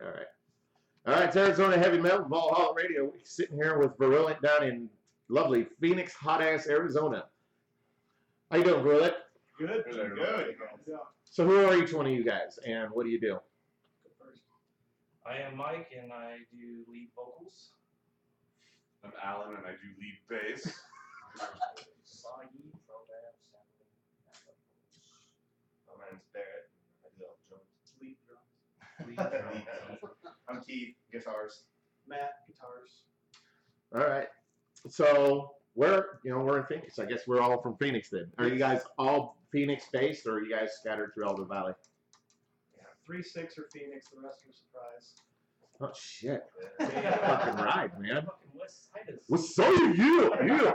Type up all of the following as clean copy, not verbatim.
All right. All right, it's Arizona Heavy Metal, Valhalla Radio. We're sitting here with Virulent down in lovely Phoenix, hot-ass Arizona. How you doing, Virulent? Good. So who are each one of you guys, and what do you do? I am Mike, and I do lead vocals. I'm Alan, and I do lead bass. Soggy, program, sampling, My name's Barrett. I do all the drums. Lead drums. I'm Keith, guitars. Matt, guitars. All right. So we're in Phoenix. I guess we're all from Phoenix then. Are you guys all Phoenix-based, or are you guys scattered through all the valley? Yeah, 3-6 are Phoenix, the rest are Surprise. Oh, shit. Fucking ride, man. fucking West Side is. Well, so are you.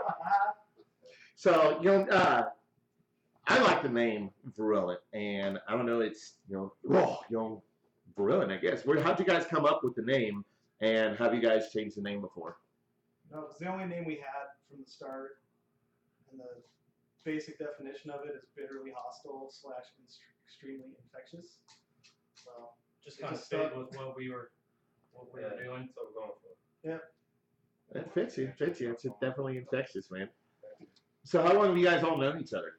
So, I like the name Virulent, and I don't know, it's, Virulent, I guess. How'd you guys come up with the name, and have you guys changed the name before? No, it's the only name we had from the start, and the basic definition of it is bitterly hostile / extremely infectious. So Just kind of stayed with what we were doing. That's what we're going for. Yep. It fits you. It's definitely infectious, man. So how long have you guys all known each other?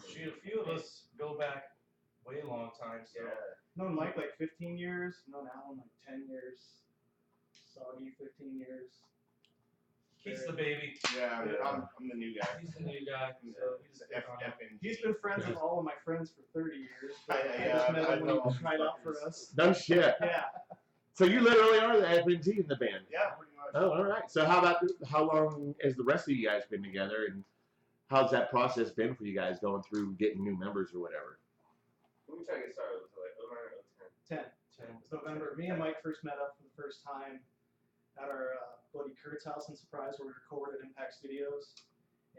Shoot, a few of us go back way long time. So Known Mike like 15 years, known Alan like 10 years, Soggy 15 years. Keith's the baby. Yeah, I'm the new guy. He's the new guy. So he's He's been friends with all of my friends for 30 years. But I I just met him when know. he tried out for us. No shit. Yeah. So you literally are the FNG in the band. Yeah, pretty much. Oh, all right. So how long has the rest of you guys been together, and how's that process been for you guys going through getting new members or whatever? Let me try to get started with like 09 or 10. 10. It's November. Me and Mike first met up for the first time at our buddy Kurt's house in Surprise, where we recorded at Impact Studios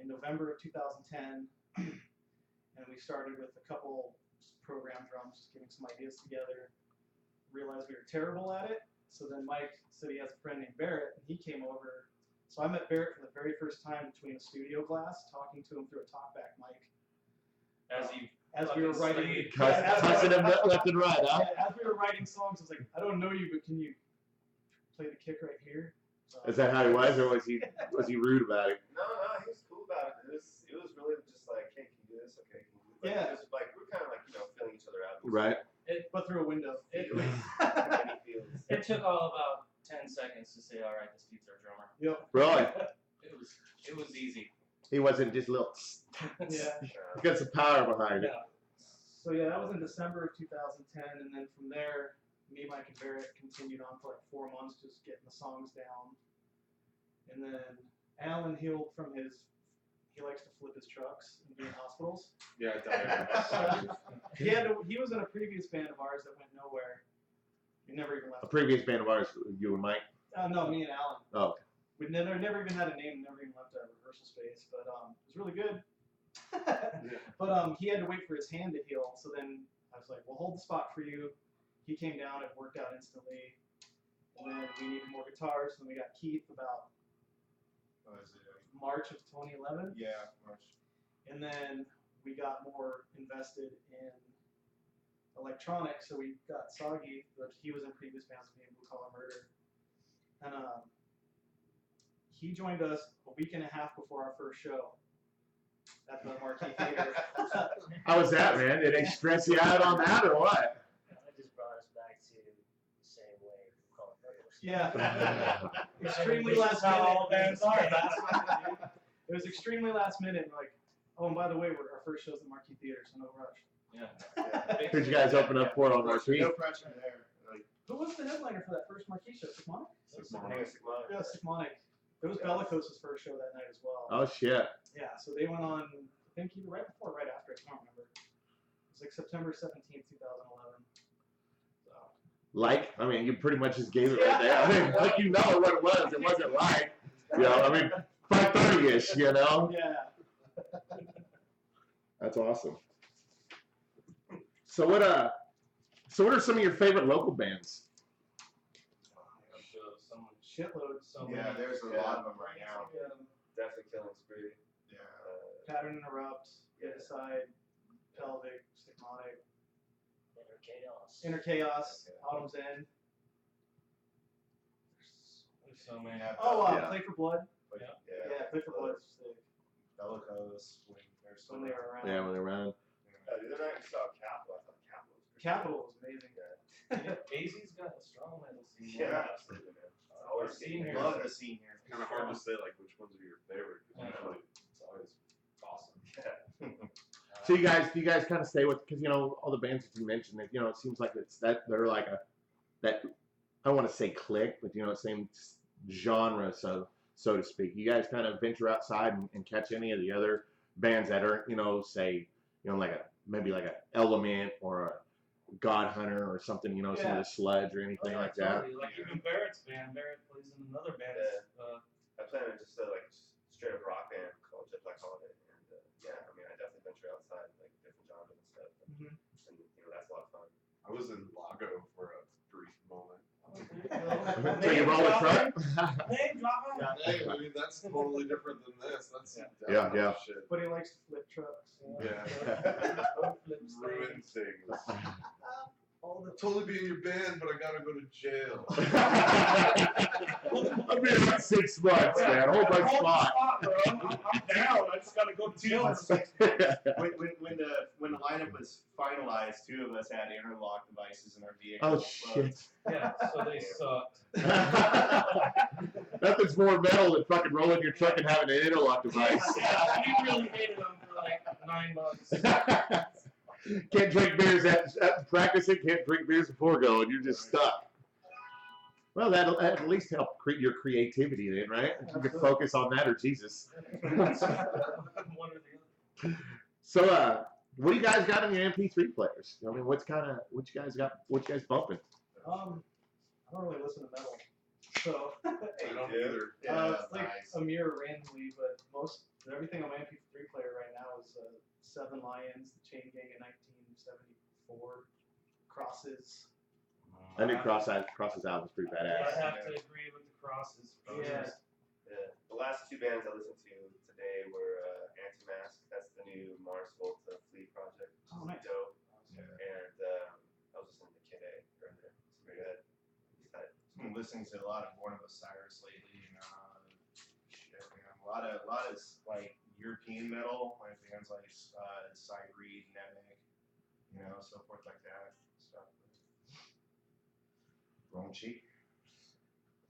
in November of 2010. And we started with a couple program drums, just getting some ideas together. Realized we were terrible at it. So then Mike said he has a friend named Barrett, and he came over. So I met Barrett for the very first time between a studio glass, talking to him through a talkback mic. as we were writing, Cussing him left and right, huh? as we were writing songs, I was like, I don't know you, but can you play the kick right here? So, Is that how he was, or was he rude about it? No, he was cool about it. It was really just like, hey, can you do this? Okay, can you do this? Yeah. It was like, we're kind of like, feeling each other out. Right. but through a window. It It took all about 10 seconds to say, all right, this dude's our drummer. Yep. Really? It was easy. He wasn't just little. Yeah. He got some power behind it. Yeah. So yeah, that was in December of 2010, and then from there, me, Mike, and Barrett continued on for like 4 months, just getting the songs down. And then Alan healed from he likes to flip his trucks and be in hospitals. Yeah, He was in a previous band of ours that went nowhere. We never even left. A previous band of ours, you and Mike. No, me and Alan. Oh. We never even had a name, never even left a rehearsal space, but it was really good. But he had to wait for his hand to heal, so then I was like, we'll hold the spot for you. He came down, it worked out instantly. And then we needed more guitars, and then we got Keith about March of 2011. Yeah, March. And then we got more invested in electronics, so we got Soggy, which he was in previous bands with me in Blue Collar Murder. And he joined us a week and a half before our first show at the Marquee Theater. How was that, man? Did they stress you out on that or what? That just brought us back to the same way we call it murder. Yeah. Extremely last How minute. all bands are. It was extremely last minute. And like, oh, and by the way, our first show's at the Marquee Theater, so no rush. Yeah. Who'd you guys open up for on Marquee? No pressure there. Like, Who was the headliner for that first Marquee show? Sigmonic? Sigmonic. Yeah, Sigmonic. It was Bellicose' first show that night as well. Oh, shit. Yeah, so they went on, I think either right before or right after, I can't remember. It was like September 17th, 2011. So. I mean, you pretty much just gave it right there. I mean, like, you know what it was. It wasn't like, 5:30-ish, Yeah. That's awesome. So what are some of your favorite local bands? Shitloads. Yeah, there's a lot of them right now. Definitely Killing Spree. Yeah. Pattern Interrupt, Get Aside, Pelvic, Sigmonic. Chaos. Inner Chaos, Autumn's End. There's so many. Oh, Yeah. Play for Blood. Yeah. Yeah, Play for Blood's sick. Bellicose when they're When they were around. Yeah, when they're around. The other night we saw Capital. I thought Capital was pretty Capital was amazing. AZ's got a strong metal scene. Yeah, absolutely, man. Our scene here. Love the scene here. It's kind of hard to say like which ones are your favorite because Yeah. usually it's always awesome. So do you guys kind of stay with, because you know all the bands that you mentioned, that you know it seems like it's that they're like that I don't want to say clique, but you know same genre, so to speak. You guys kind of venture outside and catch any of the other bands that are, you know, say, you know, like maybe like a Element or a God Hunter or something, you know, some of the sludge or anything like that. Totally. Like even Barrett's band. Barrett plays in another band. I play in just straight up rock band called Jet Black Holiday, and yeah, I mean I definitely venture outside like different genres and stuff, and you know that's a lot of fun. I was in Lago for a brief moment. So you roll a truck? Name drop it. Hey, I mean that's totally different than this. That's Yeah, yeah. shit. But he likes to flip trucks. Yeah. Flips Ruin things. All the Totally be in your band, but I gotta go to jail. I've been here 6 months, man. Hold my spot. Bro. I'm down. I just gotta go to jail. When the lineup was finalized, 2 of us had interlock devices in our vehicle. Oh shit. Yeah, so they sucked. Nothing's more metal than fucking rolling your truck and having an interlock device. Yeah, we really hated them for like 9 months. Can't drink beers at practicing, can't drink beers before going. You're just stuck. Well, that'll at least help your creativity then, right? You can focus on that or Jesus. One or the other. So, what do you guys got on your MP3 players? I mean, what you guys got? What you guys bumping? I don't really listen to metal, so I don't either. it's like a mirror randomly. But everything on my MP3 player right now is Seven Lions, the Chain Gang in 1974, Crosses. I knew Cross's album's pretty I badass. have to agree with the Crosses. Yeah. The last 2 bands I listened to today were Anti-Mask. That's the new Mars Volta Flea project. Oh, nice. Dope. Yeah. And I was listening to Kid A earlier. It's pretty good. He's tight. I've been listening to a lot of Born of Osiris lately, and shit, man, a lot of like European metal, like bands like Cygreed, Nemec, you know, so forth like that. Stuff. Raunchy.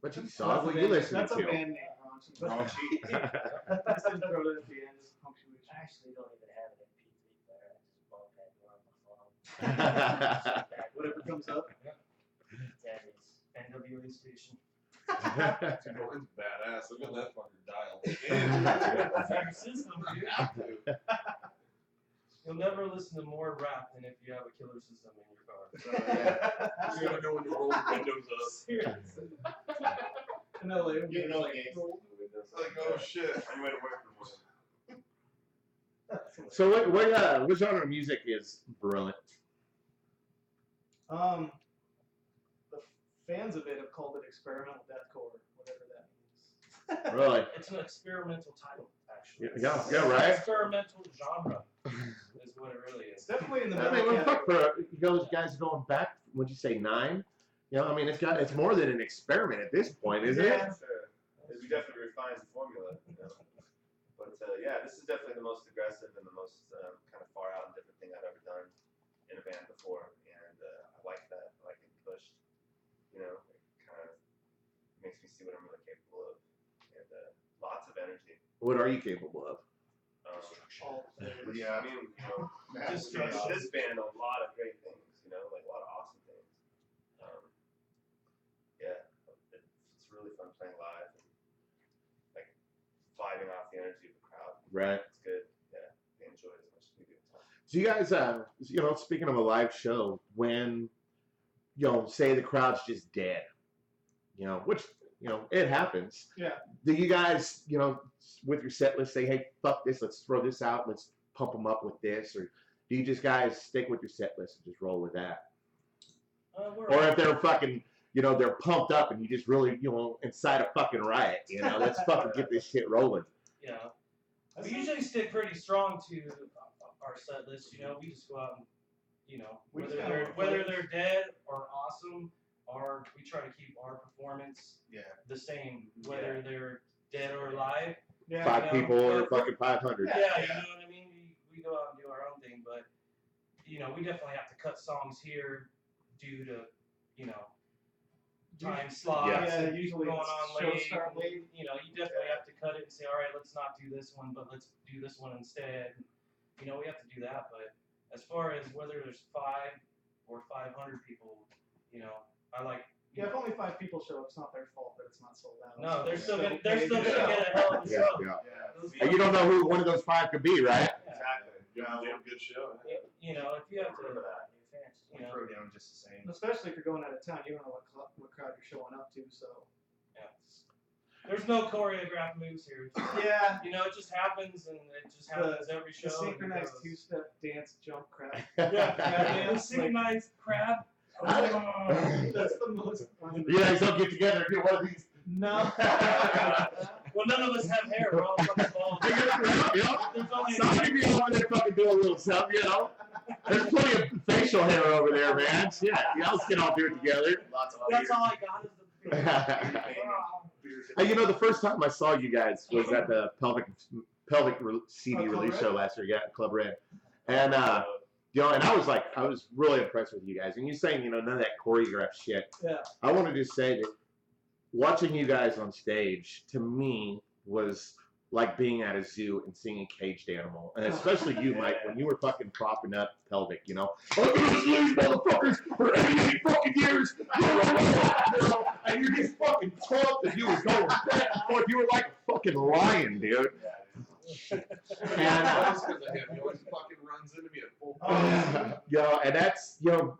What you saw? What you listening That's a to? band name, Raunchy. But Raunchy. I just throw it at the end, just punctuation. I actually don't even have an MP3 player. I just bump that one on my phone. Whatever comes up. That is. NWA station. It's badass. Look at that fucker dial. That's your system, dude. You'll never listen to more rap than if you have a killer system in your car. You gotta know when to roll the windows up. Seriously. In LA, when You know, like, games. It's like, oh shit. I went to work for one. So what genre of music is Brilliant? The fans of it have called it experimental deathcore, whatever that means. Really? It's an experimental title, actually. Yeah, right? Experimental genre is what it really It's is. definitely in the I metal mean, well, fuck, category. you guys going back, would you say 9? You know, I mean, it's more than an experiment at this point, isn't it? Sure. We definitely refined the formula, you know. But yeah, this is definitely the most aggressive and the most kind of far out and different thing I've ever done in a band before, and I like that. I like getting pushed. You know, it kind of makes me see what I'm really capable of, and lots of energy. What are you capable of? Yeah, I mean, you know, this band, a lot of great things. You know, like a lot of awesome things. Yeah, it's really fun playing live and like vibing off the energy of the crowd. Right. It's good. Yeah, they enjoy it as much as we do. So you guys, you know, speaking of a live show, when, you know, say the crowd's just dead, you know, which, you know, it happens. Yeah. Do you guys, you know, with your set list say, hey, fuck this, let's throw this out, let's pump them up with this, or do you just guys stick with your set list and just roll with that? Or if they're fucking, you know, they're pumped up and you just really, you know, incite a fucking riot, you know, let's fucking get this shit rolling. Yeah. We usually stick pretty strong to our set list, you know, we just go out and you know, We just whether kinda they're want whether footage. they're dead or awesome, or we try to keep our performance Yeah. the same, whether they're dead or alive. Yeah. Five you know, people or we're- fucking 500. Yeah, you know what I mean? We go out and do our own thing, but, you know, we definitely have to cut songs here due to, you know, time slots Yeah. and usually going it's on shows late. start late. You know, you definitely have to cut it and say, all right, let's not do this one, but let's do this one instead. You know, we have to do that, but as far as whether there's 5 or 500 people, you know, I like. Yeah, if only 5 people show up, it's not their fault that it's not sold out. No, they're still Still gonna they're paid still to gonna show. get a hell of a Yeah, show. yeah. Those And you don't know who one of those 5 could be, right? Exactly. Give them a damn good show. You know, if you have to, Remember that. you know, Throw down just the same. Especially if you're going out of town, you don't know what crowd you're showing up to. So there's no choreographed moves here. yeah, You know, it just happens, and it just happens every show. the synchronized because- 2-step dance jump crowd. Yeah, the synchronized crab. That's the most fun. You guys don't get together and do one of these. No. Well, none of us have hair. We're all fucking bald. You know? There's only Somebody be over there fucking do a little something, you know? There's plenty of facial hair over there, man. Shit, you all can all do it together. Lots of That's all I got is the. You know, the first time I saw you guys was at the pelvic CD Club release Red? show last year, yeah, Club Red, and you know, and I was really impressed with you guys. And you saying, you know, none of that choreographed shit. Yeah. I wanted to say that watching you guys on stage to me was like being at a zoo and seeing a caged animal, and especially you, Mike, when you were fucking propping up pelvic, you know, I've been listening to these motherfuckers for 88 fucking years, and you're just fucking pumped, and you were going back and forth. You were like a fucking lion, dude. And That's because of him. He always fucking runs into me at full. you know, and that's, you know,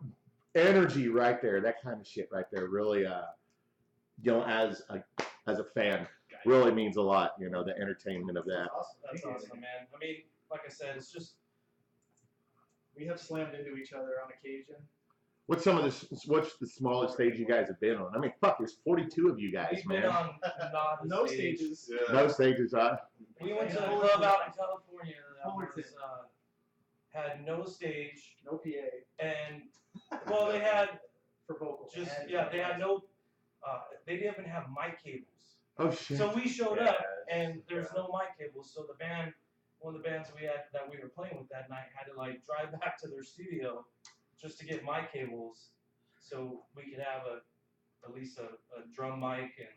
energy right there. That kind of shit right there really, you know, as a fan, really means a lot. You know, the entertainment of that. That's awesome, man. I mean, like I said, it's just. We have slammed into each other on occasion. What's the smallest stage you guys have been on? I mean, fuck, there's 42 of you guys, We've been man. on not No stage. stages. Yeah. No stages, huh? We went to a club out in California that Fullerton. was, had no stage, No PA and well, they had for vocals. just they had no, they didn't even have mic cables. Oh shit. So we showed up, and there's no mic cables. So the band, one of the bands we had that we were playing with that night, had to like drive back to their studio just to get mic cables, so we could have at least a drum mic, and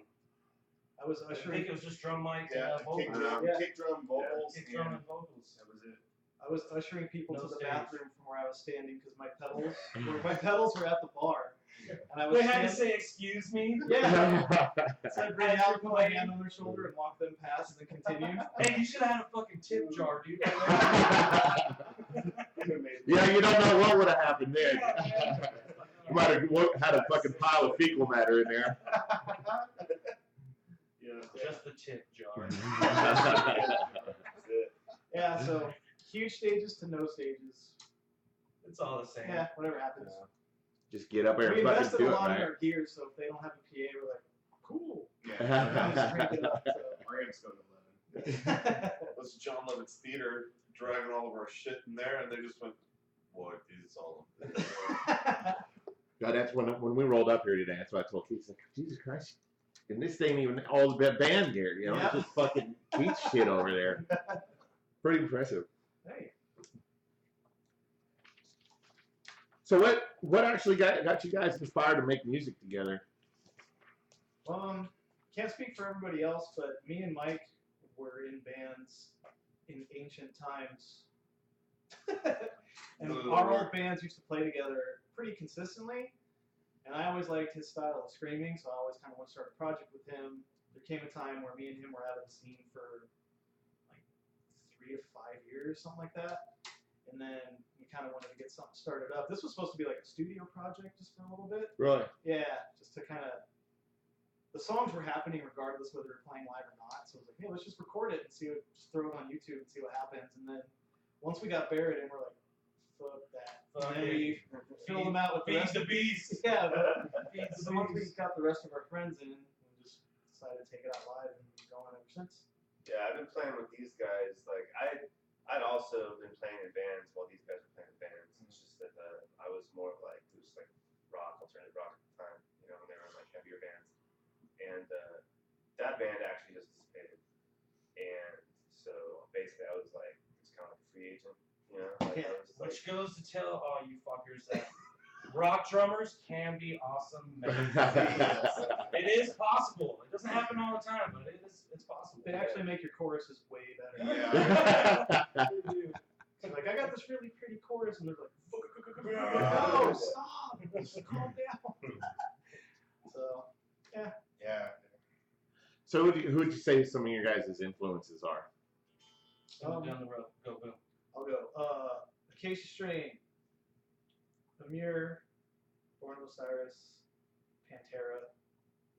I was I ushering. think it was just drum mics Yeah, and vocals. kick drum vocals. Kick drum and vocals. That was it. I was ushering people No to the stage. bathroom from where I was standing because my pedals were at the bar, and I was. They had to standing- say, "Excuse me." Yeah. So I Brad, out, put my hand on their shoulder, and walked them past, and then continued. hey, you should have had a fucking tip jar, dude. Yeah, you don't know what would have happened there. You might have had a fucking pile of fecal matter in there. Just the tip jar. Yeah, so huge stages to no stages. It's all the same. Yeah, whatever happens. Just get up there We and fucking invested do a it, lot in man. our gear, so if they don't have a PA, we're like, cool. Yeah. Just crank it up, so. Rams go to 11. Was John Lovett's theater dragging all of our shit in there, and they just went, "Boy, these all." God, that's when we rolled up here today. That's what I told Keith. He's like, Jesus Christ. And this ain't even all the band gear, you know? Yeah. It's just fucking Keith shit over there. Pretty impressive. Hey, So what actually got you guys inspired to make music together? can't speak for everybody else, but me and Mike were in bands in ancient times. And our old bands used to play together pretty consistently. And I always liked his style of screaming, so I always kind of wanted to start a project with him. There came a time where me and him were out of the scene for like 3 to 5 years, something like that. And then we kind of wanted to get something started up. This was supposed to be like a studio project just for a little bit. Really? Yeah, just to kind of. The songs were happening regardless whether we were playing live or not. So I was like, hey, let's just record it and see just throw it on YouTube and see what happens. And then once we got Barrett in, we're like, fuck that. Fuck and then we filled them out with the Feed rest the of beast. Yeah, but Feed the so once we beast. got the rest of our friends in, we just decided to take it out live and we've been going ever since. Yeah, I've been playing with these guys. Like I'd also been playing in bands while these guys were playing in bands. It's just that I was more of like it was like rock, alternative rock at the time, you know, when they were like heavier bands, and that band actually just dissipated, and so basically I was like just kind of like a free agent, you know, like, I was just, like, Which goes to tell all you fuckers that rock drummers can be awesome. It is possible. It doesn't happen all the time, but it's possible. They actually make your choruses way better. Yeah. They do. So like, I got this really pretty chorus, and they're like, no, stop, just calm down. So, yeah. Yeah. So who would you say some of your guys' influences are? Down the road. Go, go. I'll go. Acacia Strain, Amir, Born of Osiris, Pantera,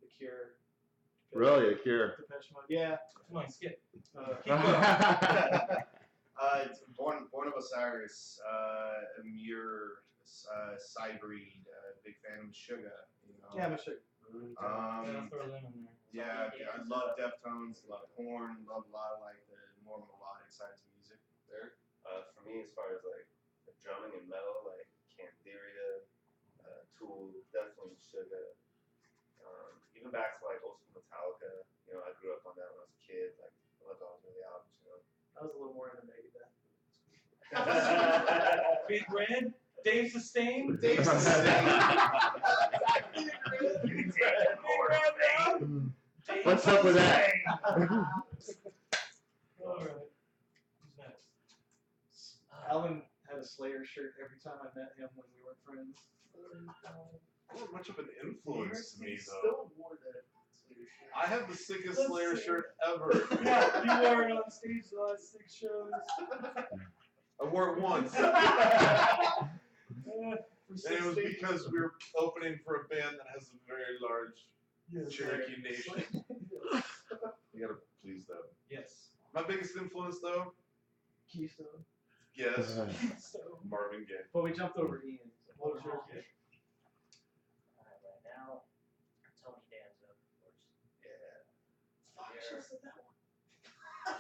The Cure. Really, The Cure. Depeche Mode. Yeah. Come on, skip. It's Born of Osiris, Amir, Cybreed, big fan of Sugar, you know. Yeah, I'm sure. Yeah, throw them in there. Yeah, I love Deftones, love Korn, love a lot of like the more melodic sides of music there. for me, as far as like the drumming and metal, like Cantheria, Tool, definitely Sugar. Even back to like old school Metallica. You know, I grew up on that when I was a kid. Like I loved all those early albums. You know. I was a little more into Megadeth. Big Red, Dave Sustained. Dave Sustained. What's up with that? Alright. Who's next? Alan had a Slayer shirt every time I met him when we were friends. Not much of an influence to me though. Still wore that Slayer shirt. I have the sickest Let's Slayer see. shirt ever. Yeah, you wore it on stage the last 6 shows. I wore it once. For And it was because we were opening for a band that has a very large Cherokee Nation. You gotta please them. Yes. My biggest influence though, Keystone. yes, So, Marvin Gaye. but we jumped over Ian. So what was yours? Right now, Tony Danza, of course. Fuck, I should have said that one. You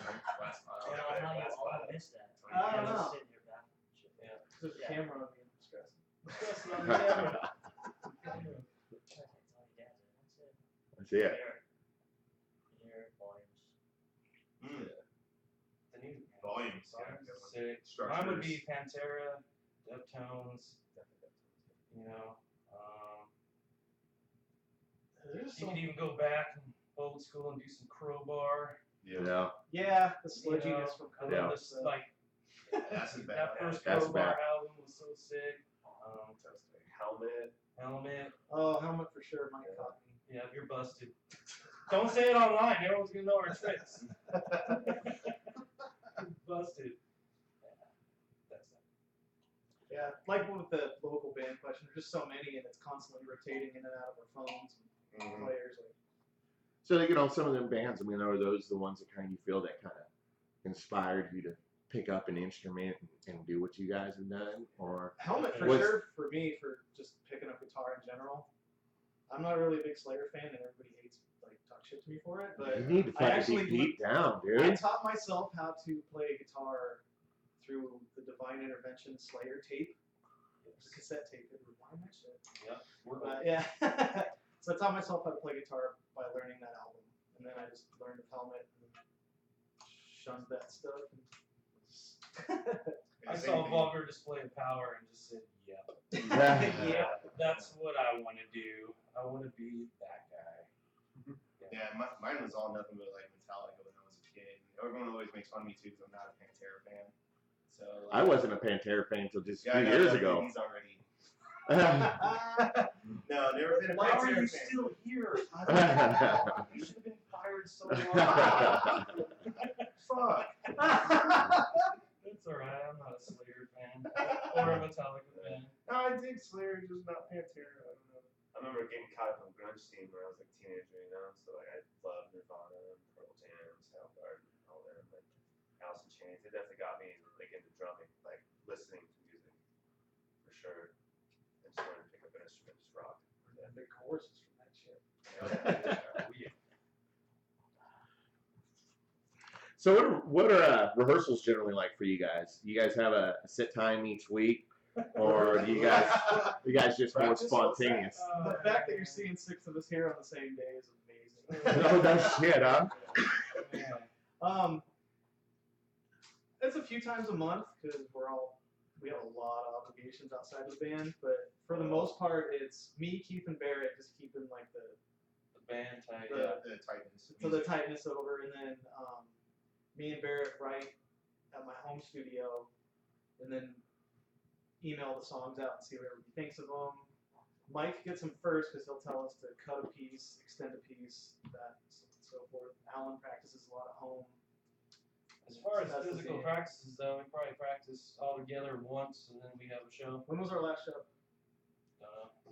know how you all missed that. I don't Just know. sitting here baffled and shit. Yeah. There's a Yeah. camera on me. I'm stressing. Stressing on the camera. Tony Danza, that's it. That's it. Here, volumes. The new Volumes. Volumes, sick. Structures. Mine would be Pantera, Deftones. You know, There's you some, could even go back and old school and do some Crowbar. Yeah. yeah, the You know, sludginess from I Coda. love this, like Acid Bath. that first Acid Crowbar Bath. album was so sick. Helmet. Helmet. Oh, helmet for sure, Mike Cotton. Yeah, you're busted. Don't say it online. Everyone's gonna know our tricks. Busted. That's it. Yeah, like with the local band question, there's just so many, and it's constantly rotating in and out of our phones and Mhm. players. Like, So you know, some of them bands. I mean, are those the ones that kind of you feel that kind of inspired you to pick up an instrument and do what you guys have done, or helmet for Was- sure for me for just picking up guitar in general. I'm not really a big Slayer fan, and everybody hates like talk shit to me for it. But you need to I fucking actually be beat down, I dude. taught myself how to play guitar through the Divine Intervention Slayer tape. It was a cassette tape. It rewind that shit. Yep. We're But yeah, so I taught myself how to play guitar by learning that album, and then I just learned of helmet and shunned that stuff. I saw a vulgar display of power and just said, yep. Yeah. That's what I want to do. I want to be that guy. Yeah, mine was all nothing but like Metallica when I was a kid. Everyone always makes fun of me too because I'm not a Pantera fan. So like, I wasn't a Pantera fan until just Yeah, a I few know, years no, ago. He's already. No, never been a Why were Pantera you fan. still here? I don't know. You should have been fired so long ago. Fuck. It's alright. I'm not a Slayer fan or a Metallica fan. No, I dig Slayer, just not Pantera. I don't know. I remember getting caught up in the grunge scene when I was like a teenager, you know. So like I loved Nirvana, Pearl Jam, Soundgarden, all them, like Alice in Chains. They definitely got me like into drumming, like listening to music for sure. I just wanted to pick up an instrument, just rock. Yeah. Big choruses from that shit. So what are rehearsals generally like for you guys? You guys have a set time each week, or do you guys just more Practice spontaneous? The fact that you're seeing 6 of us here on the same day is amazing. Oh, no shit, huh? It's a few times a month because we have a lot of obligations outside the band, but for the most part, it's me, Keith, and Barrett just keeping like the band tight. The tightness. of so the music. tightness over, and then me and Barrett write at my home studio, and then email the songs out and see what everybody thinks of them. Mike gets them first because he'll tell us to cut a piece, extend a piece, that so forth. Alan practices a lot at home. As far as That's the physical thing. practices, though, we probably practice all together once, and then we have a show. When was our last show?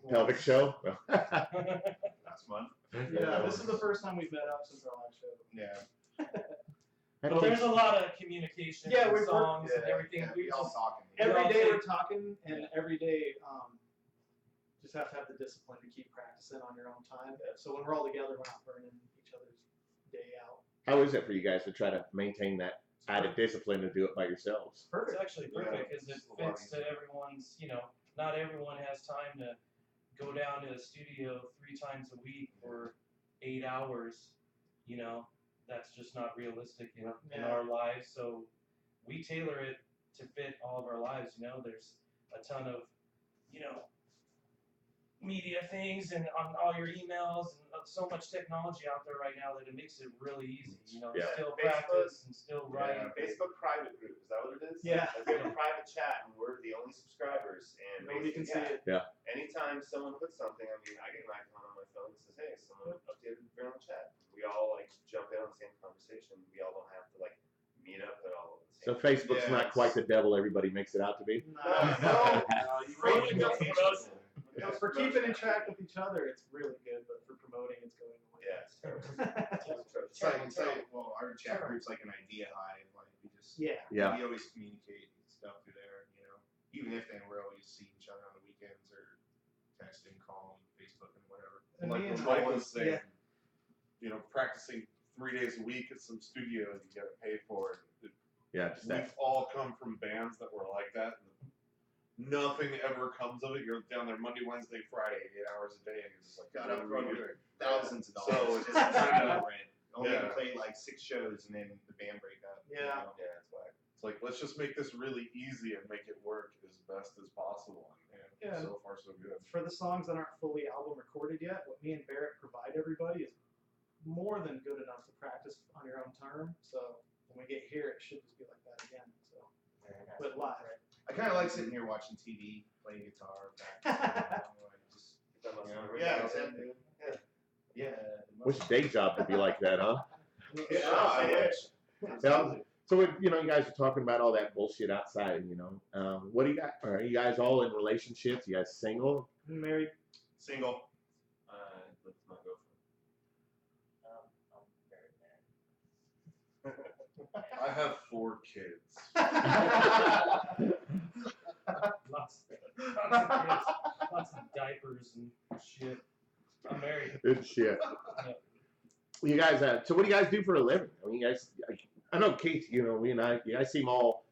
Pelvic show? Last month. Yeah, this is the first time we've met up since our last show. Yeah. But there's a lot of communication, Yeah, and we're- songs and Yeah, everything. yeah, We we all just, talking. Every all day take- we're talking, and every day just have to have the discipline to keep practicing on your own time. So when we're all together, we're not burning each other's day out. How is it for you guys to try to maintain that added discipline to do it by yourselves? it's Perfect. actually Yeah, perfect because it it's a lot fits to everyone's, not everyone has time to go down to the studio 3 times a week for 8 hours. That's just not realistic in Yeah. our lives. So we tailor it to fit all of our lives. There's a ton of, media things and on all your emails and so much technology out there right now that it makes it really easy. Yeah. Still Facebook- practice and still write. Yeah. Facebook private group, is that what it is? Yeah. Like we have a private chat and we're the only subscribers and Nobody can see basically, it. anytime someone puts something, I get an icon on my phone that says, hey, someone updated the on chat. We all jump in on the same conversation. We all don't have to meet up at all. At So the same Facebook's Yeah, not quite the devil everybody makes it out to be. No, you For- really no, can for teach us- people. for keeping in track with each other, it's really good, but for promoting, it's going away. Yeah, it's terrible. It's like, well, our chat group's like an idea hive. Like we just, Yeah. Yeah. we always communicate stuff through there. Even if they we're always see each other on the weekends or texting, calling, Facebook, and whatever. And Like me when and Mike Mike- was saying, yeah. practicing 3 days a week at some studio and you gotta pay for it. Yeah, just that. We've all come from bands that were like that. And nothing ever comes of it. You're down there Monday, Wednesday, Friday, 8 hours a day, and you're just like, Got what up are front we with doing? thousands of So dollars it's just to kinda- rent. Only yeah. play like 6 shows and then the band break up. Yeah. Yeah, it's whack. It's like, let's just make this really easy and make it work as best as possible. And Yeah. so far, so good. For the songs that aren't fully album recorded yet, what me and Barrett provide everybody is more than good enough to practice on your own term. So when we get here, it should just be like that again. So, but live. I kind of like sitting here watching TV, playing guitar, practicing. Just, That must Yeah. be Yeah, really exactly. good. yeah. Wish day job could be like that, huh? Yeah, I wish. Yeah. So you guys are talking about all that bullshit outside. What do you got? Are you guys all in relationships? You guys single? Married. Single. With my girlfriend. I'm very mad. I have 4 kids. Lots of kids, lots of diapers and shit. I'm married. Good shit. Yeah. You guys, so what do you guys do for a living? I mean, you guys, I know Keith. We and I, you guys seem all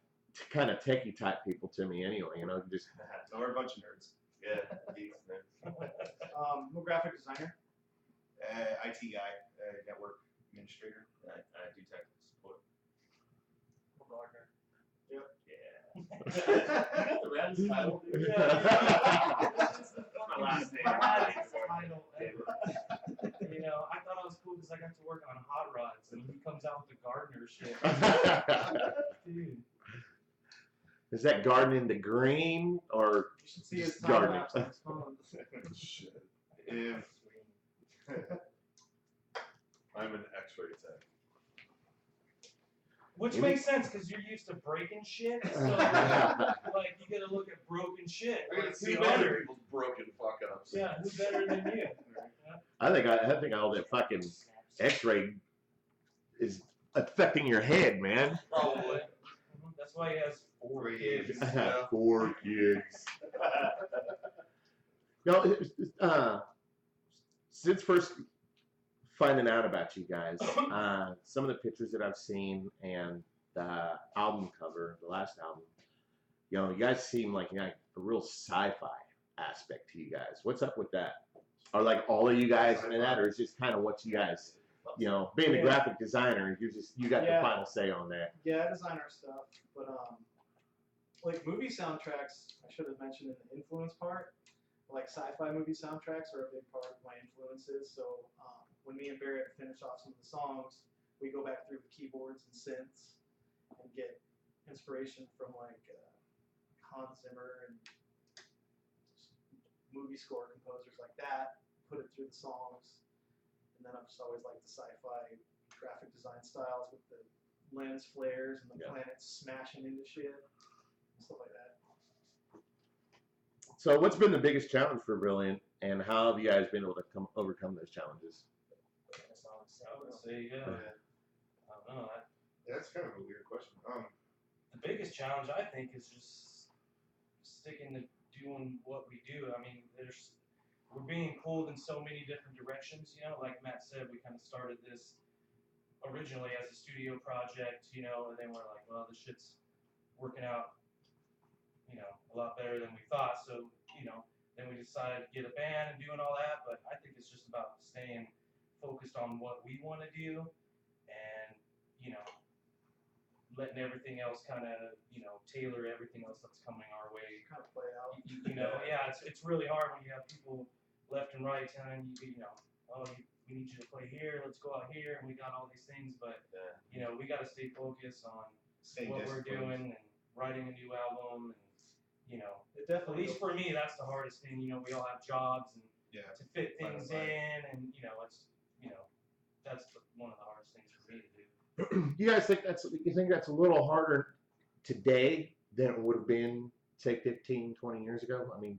kind of techie type people to me. Anyway, just So we're a bunch of nerds. Yeah, geeks, man. I'm a graphic designer. IT guy, network administrator. I do technical support. Gardener. Yeah. The Rams title. That's my last name. Hottest title ever. I thought I was cool because I got to work on hot rods, and he comes out with the gardener shit. Dude. is that gardening the green or You should see his time gardening? lapse on his phone. Shit. If I'm an X-ray tech. Which Maybe- makes sense because you're used to breaking shit, so you gotta look at broken shit. I gotta Like, see who other better? people's broken fuck ups. Yeah, who better than you? I think all that fucking X-ray is affecting your head, man. Probably. That's why he has 4 3 kids. kids. 4 kids. Since first finding out about you guys, some of the pictures that I've seen and the album cover, the last album, you guys seem like a real sci-fi aspect to you guys. What's up with that? Are like all of you guys into that, or is just kind of what you guys, you know, being the graphic designer, you got the final say on that. Yeah, I design our stuff, but like movie soundtracks, I should have mentioned in the influence part. Like sci-fi movie soundtracks are a big part of my influences. So when me and Barrett finish off some of the songs, we go back through the keyboards and synths and get inspiration from like Hans Zimmer and movie score composers like that, put it through the songs. And then I've just always liked the sci-fi graphic design styles with the lens flares and the planets smashing into shit and stuff like that. So what's been the biggest challenge for Brilliant, and how have you guys been able to overcome those challenges? I would say, I don't know. That's kind of a weird question. The biggest challenge, I think, is just sticking to doing what we do. I mean, we're being pulled in so many different directions, you know. Like Matt said, we kind of started this originally as a studio project, you know, and then we're like, well, this shit's working out, you know, a lot better than we thought. So, you know, then we decided to get a band and doing all that. But I think it's just about staying focused on what we want to do and, you know, letting everything else kind of, you know, tailor everything else that's coming our way. Kind of play out. You know, yeah, it's really hard when you have people left and right telling you, you know, oh, we need you to play here, let's go out here, and we got all these things, but, you know, we got to stay focused on what we're doing and writing a new album, and, you know, at least for me, that's the hardest thing. You know, we all have jobs and to fit things in, and, you know, that's one of the hardest things for me to do. You guys think that's a little harder today than it would have been, say, 15, 20 years ago? I mean,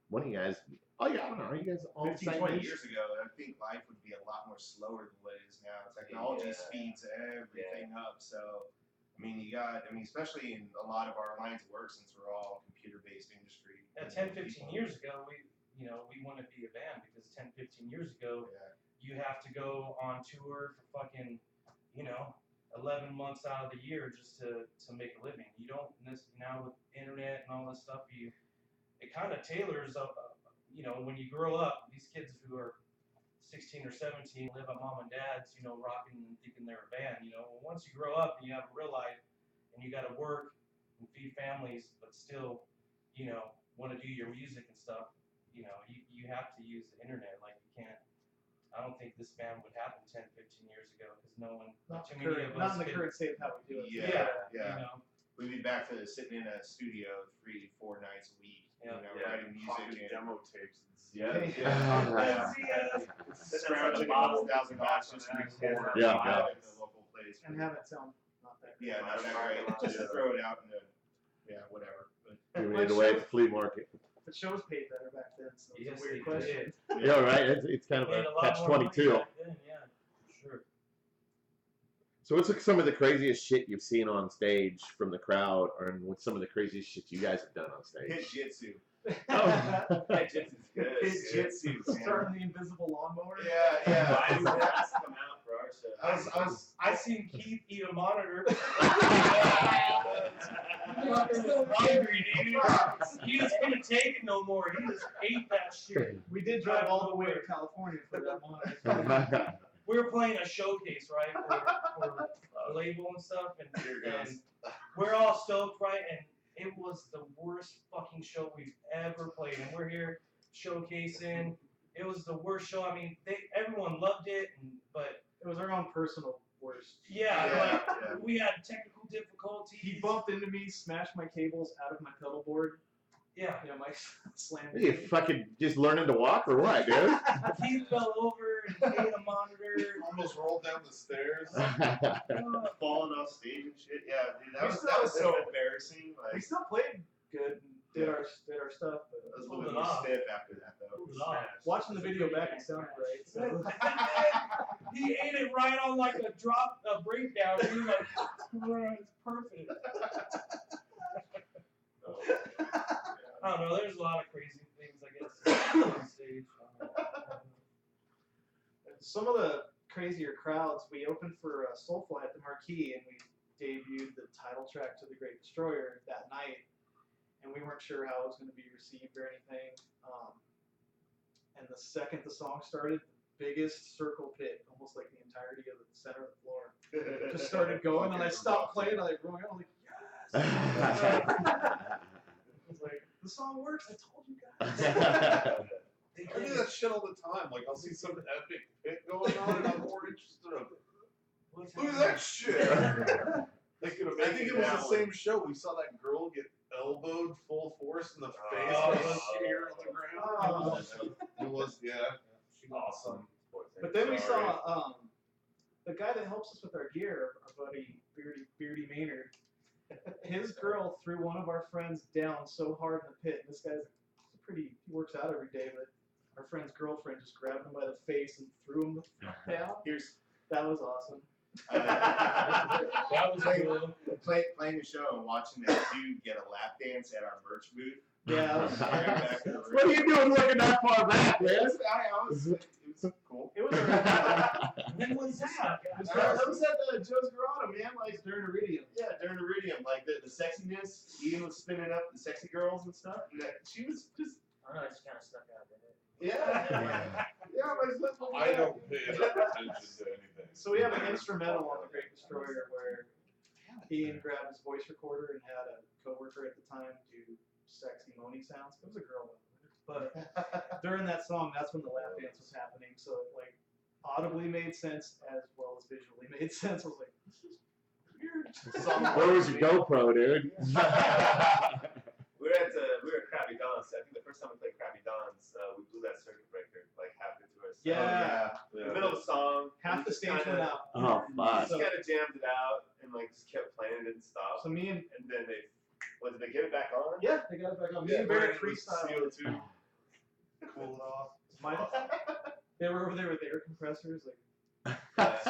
one of you guys, I don't know, are you guys all 15, 20 years ago, I think life would be a lot more slower than what it is now. Technology speeds everything up. So, I mean, especially in a lot of our lines of work, since we're all computer-based industry. Yeah, 10, 15 years ago, we want to be a band because 10, 15 years ago, you have to go on tour for fucking, 11 months out of the year just to make a living. You don't, now with internet and all this stuff, it kind of tailors up, when you grow up, these kids who are 16 or 17 live at mom and dad's, rocking and thinking they're a band, Well, once you grow up and you have a real life and you got to work and feed families, but still, want to do your music and stuff, you have to use the internet. Like, you can't, I don't think this band would happen 10, 15 years ago because not in the current state of how we do it. Yeah. We'd be back to sitting in a studio 3-4 nights a week, writing music and demo tapes. Scrounging $1,000 just to record at the local place. And have it sound not that great. Yeah, not that great. Just to throw it out in whatever. Giving it away at the flea market. The shows paid better back then, so it's Yes, a weird they question. did. Yeah, right. It's kind of Made a lot catch more money 22. back then, yeah, for sure. So what's some of the craziest shit you've seen on stage from the crowd, or what's some of the craziest shit you guys have done on stage? Hit jitsu. Jitsu's good. Hit jitsu. Starting the invisible lawnmower. Yeah. I was asked to come out for our show. I seen Keith eat a monitor. He just couldn't take it no more. He just ate that shit. We did drive all the way to California for that monitor. We were playing a showcase, right, for a label and stuff, and we're all stoked, right, and it was the worst fucking show we've ever played, and we're here showcasing. It was the worst show. I mean, everyone loved it, but it was our own personal worst. We had technical difficulties. He bumped into me, smashed my cables out of my pedal board. Yeah, my slammed. You fucking just learning to walk or what, dude? He fell over and ate a monitor. Almost rolled down the stairs. Falling off stage and shit. Yeah, dude, that was so embarrassing. We still played good and did our stuff. But I was a little bit stiff after that, though. Watching the video back, it sounded great. So. He ate it right on like a breakdown. He was like, it's perfect. I don't know. There's a lot of crazy things, I guess, on stage. Some of the crazier crowds, we opened for Soulfly at the Marquee, and we debuted the title track to The Great Destroyer that night. and we weren't sure how it was going to be received or anything. And the second the song started, the biggest circle pit, almost like the entirety of the center of the floor, just started going, and I stopped playing, and I broke out, I'm like, yes! I was like, the song works, I told you guys. I do that shit all the time. Like, I'll see some epic pit going on, and I'm more interested in look at that shit. I think it was the same show. We saw that girl get elbowed full force in the face by a skier on the ground. It was, yeah. She's awesome. But then we saw the guy that helps us with our gear, our buddy Beardy Maynard. His girl threw one of our friends down so hard in the pit. This guy's he works out every day, but our friend's girlfriend just grabbed him by the face and threw him down. That was awesome. That was cool. Playing the show and watching that dude get a lap dance at our merch booth. Yeah, What are you doing looking that far back, man? It was cool. it was. When was that? That was at Joe's Garage, man. Like during Iridium. Yeah, during Iridium. Like the sexiness. Ian was spinning up the sexy girls and stuff. And she was just. I don't know, it just kind of stuck out, didn't it? Yeah. I don't pay enough attention to anything. So we have an instrumental on the Great Destroyer where Ian grabbed his voice recorder and had a coworker at the time do sexy moaning sounds. It was a girl, but during that song, that's when the lap dance was happening. So it like audibly made sense as well as visually made sense. I was like, this is weird. Where was your GoPro, dude? We were at Krabby Don's. I think the first time we played Krabby Don's, we blew that circuit breaker like halfway through our set. Yeah. In the middle of the song, Half we the just stage went out. Oh, fuck. just kind of jammed it out and like just kept playing, didn't stop. So me and And then did they get it back on? yeah, they got it back on. Me and Barrett freestyle. CO2. Cool it off. They were over there with air compressors, like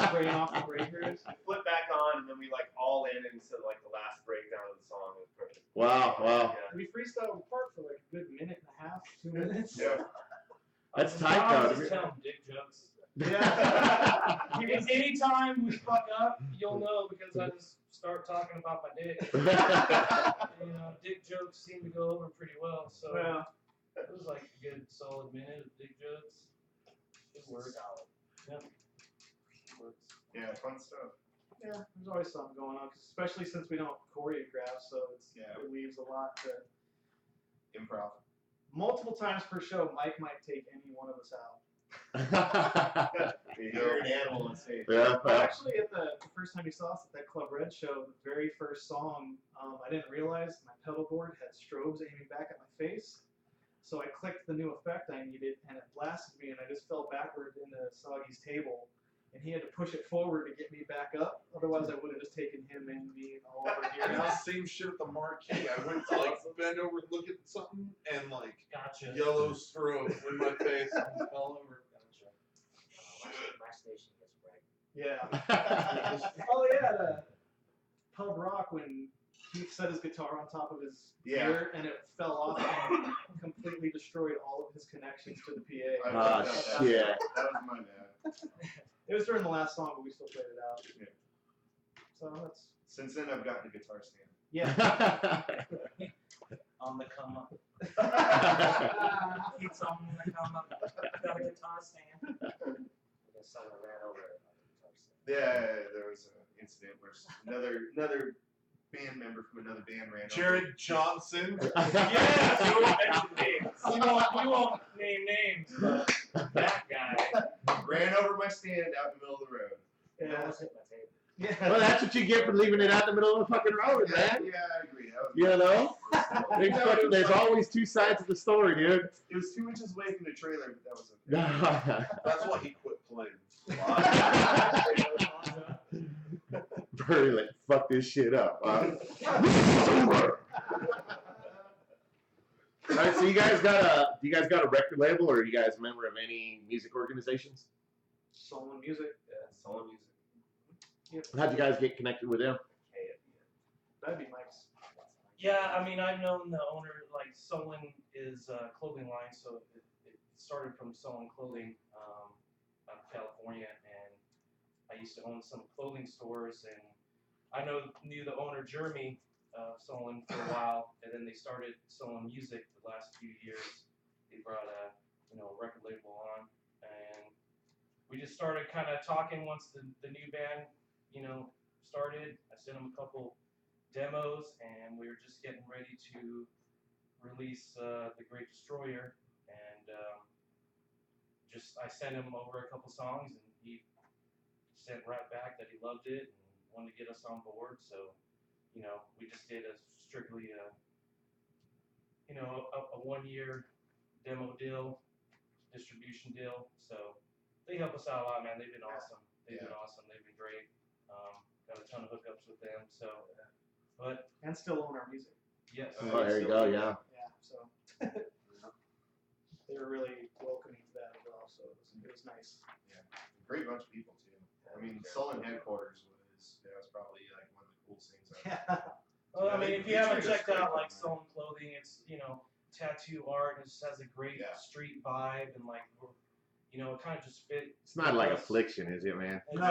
spraying off the breakers. We flipped back on and then we like all in into like the last breakdown of the song. It was perfect. Wow, wow. Yeah. We freestyled apart for like a good minute and a half, 2 minutes. Yeah. That's I tight, was just though. telling dick jokes. Yeah. Because anytime we fuck up, you'll know because I just start talking about my dick. You know, dick jokes seem to go over pretty well, so Yeah. it was like a good solid minute of dick jokes. It worked out. Yep. It works. Yeah, fun stuff. Yeah, there's always something going on, 'cause especially since we don't choreograph, so Yeah. it leaves a lot to. Improv. Multiple times per show, Mike might take any one of us out. You're an animal on stage. Yeah, But actually, at the first time you saw us at that Club Red show, the very first song, I didn't realize my pedal board had strobes aiming back at my face. So I clicked the new effect I needed, and it blasted me, and I just fell backward into Soggy's table. And he had to push it forward to get me back up. Otherwise, I would have just taken him and me all over I here. did the same shit at the marquee. I went to like bend over and look at something, and like Gotcha. yellow strobe in my face and fell over. Gotcha. My station gets bright. Yeah. Oh yeah, the Pub Rock when Keith set his guitar on top of his gear and it fell off and completely destroyed all of his connections to the PA. Ah, shit. That was my bad. It was during the last song, but we still played it out. Yeah. So that's Since then, I've gotten a guitar stand. yeah. On the come up. It's on the come up. Got a guitar stand. I guess someone ran over it. Yeah, there was an incident where another band member from another band ran over. Jared Johnson. Yes, we won't mention names. We won't name names, but that guy. Ran over my stand out in the middle of the road. It Yeah. almost hit my table. Yeah. Well, that's what you get for leaving it out in the middle of the fucking road, man. Yeah, I agree. That was You know? There's always two sides of the story, dude. It was 2 inches away from the trailer, but that was okay. That's why he quit playing. Birdie, like, fuck this shit up. Alright, so do you guys got a record label, or are you guys a member of any music organizations? Soul and music. Yeah, solo music. How'd you guys get connected with them? K at the end. That'd be Mike's. Yeah, I mean, I've known the owner, like, Solon is a clothing line, so it started from Solon Clothing out of California, and I used to own some clothing stores, and I knew the owner, Jeremy, soloing for a while, and then they started soloing music the last few years. They brought a record label on, and we just started kind of talking once the new band started. I sent them a couple demos, and we were just getting ready to release The Great Destroyer, and I sent him over a couple songs, and he sent right back that he loved it and wanted to get us on board. So, we just did a strictly a 1-year demo deal, distribution deal. So they help us out a lot, man. They've been awesome. They've been awesome. They've been great. Got a ton of hookups with them. So, but And still own our music. yes. Oh, there you go. Yeah. Yeah, so they were really welcoming to that as well. So it was nice. Great bunch of people too. I mean, Sullen headquarters was probably like one of the coolest things I've Yeah. Well, I Yeah, mean, they- if you they haven't treat us checked great out down like there. Solemn Clothing, it's tattoo art. It just has a great Yeah. street vibe, and like it kind of just fit. It's not like us. Affliction, is it, man? No,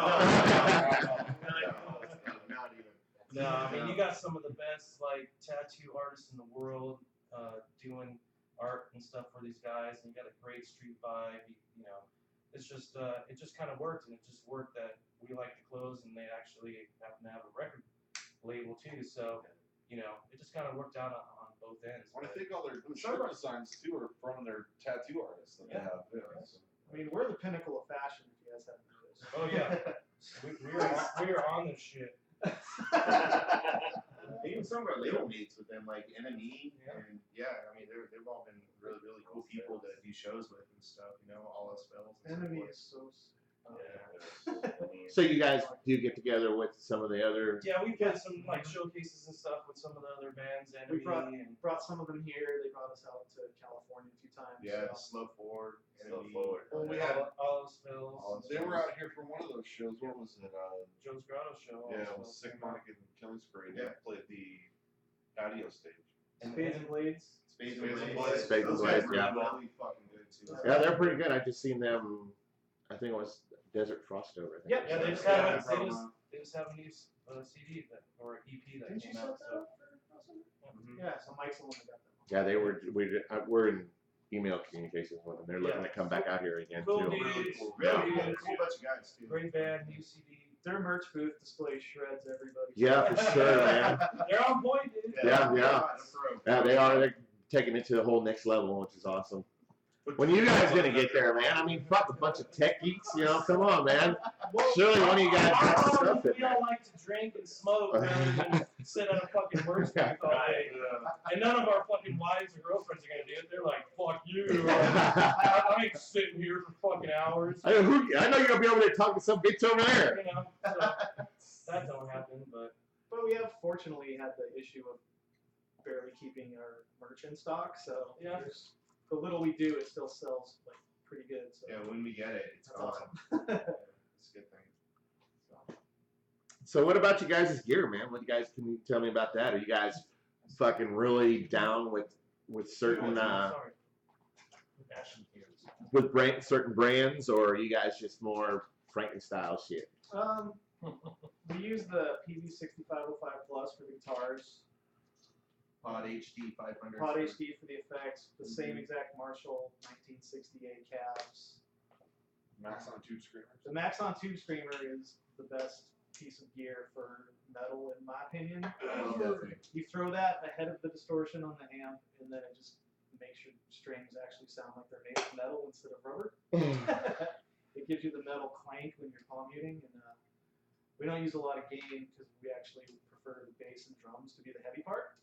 Not even. no, I mean, you got some of the best like tattoo artists in the world doing art and stuff for these guys, and you got a great street vibe. It's just it just kind of worked, and it just worked that we like the clothes, and they actually happen to have a record label too. So it just kind of worked out on both ends. Well, I but- think all their shirt designs too are from their tattoo artists that they Yeah. have. Yeah. So. I mean, we're the pinnacle of fashion, if you guys haven't noticed. Oh yeah, we are on this shit. Even some of our label mates with them, like NME, Yeah. and I mean, they've all been really, really cool people to do shows with and stuff. All us fellas. and so Enemy forth. is so sick. So you guys do get together with some of the other. Yeah, we've had some like showcases and stuff with some of the other bands, We Enemy and brought some of them here. They brought us out to California a few times. Yeah, so. Slow Forward, Slow NME. Forward. Well, we had all those fills. All they were out here for one of those shows. What was it? Joe's Grotto show. Yeah, it also was Sick came out. Mike and Killing Spree. Yeah. They played the patio stage. Spades and Blades. Spades Spades and and Blades. Blades. Spades and Those guys Blades, were yeah. really fucking good too. Yeah, they're pretty good. I just seen them. I think it was Desert Frost over. I think. Yep. Yeah, they just Yeah, have I brought they them just up. they just have a new CD or EP that Didn't you came set out. that So up for Yeah, so Mike's the one that got them. Yeah, they were. We're in email communications with them. They're looking to come back out here again Cool too. dude. Really cool. Yeah. Really cool. Cool bunch of guys too. great band, new CD. Their merch booth displays shreds everybody. Yeah, for sure, man. They're on point, dude. Yeah. Pro. Yeah, they are. They're taking it to the whole next level, which is awesome. When you guys gonna get there, man? I mean, fuck, a bunch of tech geeks, come on, man. Surely one of you guys got some stuff in We all like to drink and smoke rather than sit at a fucking merch booth all day. And none of our fucking wives or girlfriends are gonna do it. They're like, fuck you. I ain't sitting here for fucking hours. I know you're gonna be over there talking to some bitch over there. So that don't happen, but But we have fortunately had the issue of barely keeping our merch in stock, so Yeah. the little we do, it still sells like pretty good. So Yeah, when we get it, it's that's gone. awesome. It's a good thing. So what about you guys' gear, man? Can you tell me about that? Are you guys fucking really down with certain sorry. certain brands, or are you guys just more Frankenstyle shit? We use the PV6505 Plus for the guitars, Pod HD 500. Pod HD for the effects, the same exact Marshall 1968 cabs. Max on Tube Screamers. The Maxon Tube Screamer is the best piece of gear for metal, in my opinion. You throw that ahead of the distortion on the amp, and then it just makes your strings actually sound like they're made of metal instead of rubber. It gives you the metal clank when you're palm muting, and we don't use a lot of gain because we actually prefer the bass and drums to be the heavy part.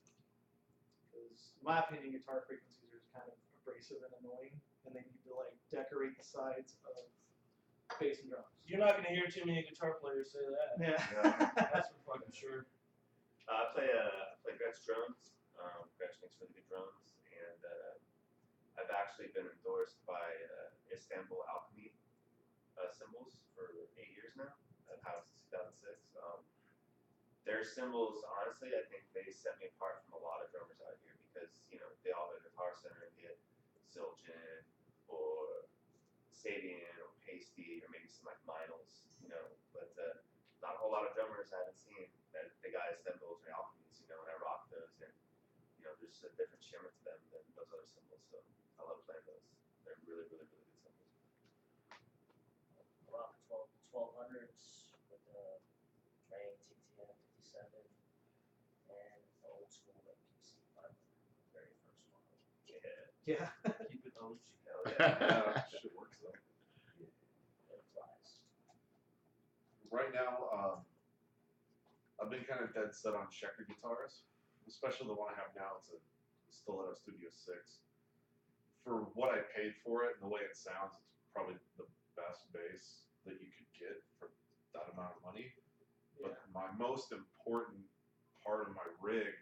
Because, in my opinion, guitar frequencies are just kind of abrasive and annoying, and they need to like decorate the sides of bass and drums. You're not gonna hear too many guitar players say that. Yeah. That's for fucking sure. I play Gretsch drums. Gretsch makes really good drums, and I've actually been endorsed by Istanbul Alchemy cymbals for 8 years now. I've had them since 2006. Their cymbals, honestly, I think they set me apart from a lot of drummers out here because they all go to Guitar Center and get Zildjian or Sabian or Pasty or maybe some like Minels, but not a whole lot of drummers I haven't seen that the guys cymbals or Alchemies, and I rock there's a different shimmer to them than those other cymbals. So I love playing those. They're really, really, really good cymbals. Rock 1200s with the Drang TTM 57 and the old school MPC 500, very first model. Yeah. Keep it OG. Hell yeah. Shit works though. It flies. Right now, I've been kind of dead set on Schecter guitars, especially the one I have now. It's a Stiletto Studio 6. For what I paid for it and the way it sounds, it's probably the best bass that you could get for that amount of money. But my most important part of my rig,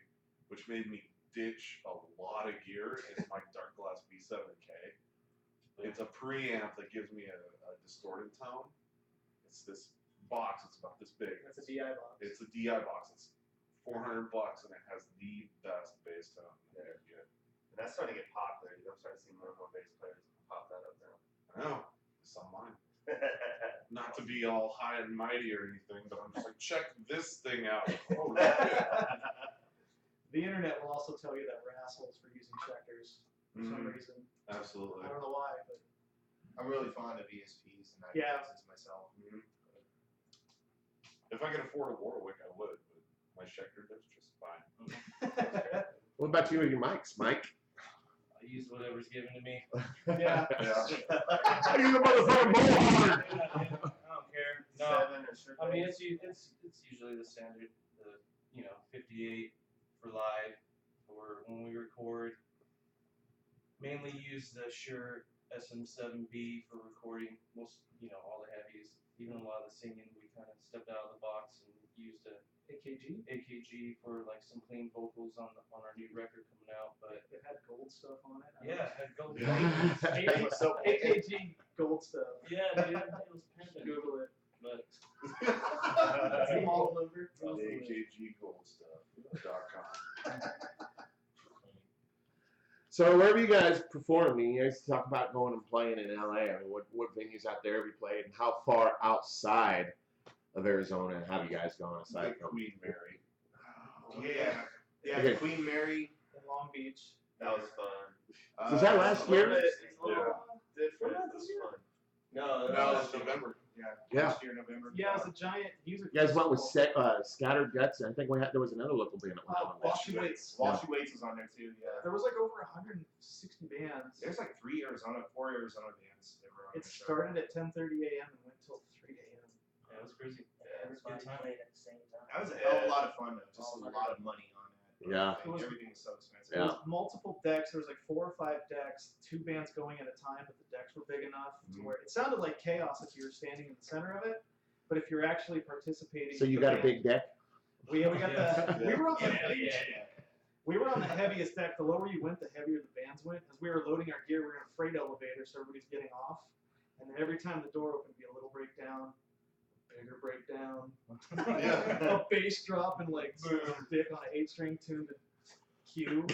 which made me ditch a lot of gear, is my Dark Glass B7K. It's a preamp that gives me a distorted tone. It's this box. It's about this big. That's a DI box. It's a DI box. It's $400 and it has the best bass tone you can get. And that's starting to get popular. I'm starting to see more and more bass players pop that up now. I know. It's on mine. Not to be all high and mighty or anything, but I'm just like, check this thing out. Oh shit. The internet will also tell you that we're assholes for using Schecters for some reason. Absolutely. I don't know why, but I'm really fond of ESPs and Yeah. since myself. If I could afford a Warwick, I would, but my Schecter does just fine. What about you and your mics, Mike? I use whatever's given to me. yeah. You're the motherfucking bullhorn. I don't care. No, 7 or sure. I mean it's usually the standard, the 58 for live, or when we record. Mainly use the Shure SM7B for recording most, all the heavies. Even a lot of the singing, we kind of stepped out of the box and used a AKG for like some clean vocals on our new record coming out. But It had gold stuff on it. yeah, it had gold. Yeah. AKG gold stuff. Yeah, dude, it was pimping. Google it. But That's the model number. AKGgoldstuff.com. So wherever you guys perform, you guys talk about going and playing in LA. I mean, what venues out there have you played, and how far outside of Arizona have you guys gone aside Like from? Queen Mary. Yeah, Okay. Queen Mary. In Long Beach. That was fun. Was that last It's a little year? bit- It's a little different. It was fun. No, No, it's November. Yeah. Last year, November. Yeah, it was a giant music You guys went with festival. Scattered Guts. I think there was another local band that went on that. Washy Waits. Washy Waits was on there too, yeah. There was like over 160 bands. There's like 4 Arizona bands that were on It the show. started at 10:30 a.m. and went till 3 a.m. yeah, it was crazy. Yeah. Everybody time. played at the same time. That was a hell of a lot of fun though. Just a lot of money on that. Yeah. Everything was so expensive. There was multiple decks. There was like 4 or 5 decks, 2 bands going at a time, but the decks were big enough to where it sounded like chaos if you were standing in the center of it. But if you're actually participating, So you got a big deck? we got Yeah. the we were on the Yeah. we were on the heaviest deck. The lower you went, the heavier the bands went. As we were loading our gear, we were in a freight elevator, so everybody's getting off. And then every time the door opened, it'd be a little breakdown, bigger breakdown, a bass drop, and like dick on an 8-string tuned to Q.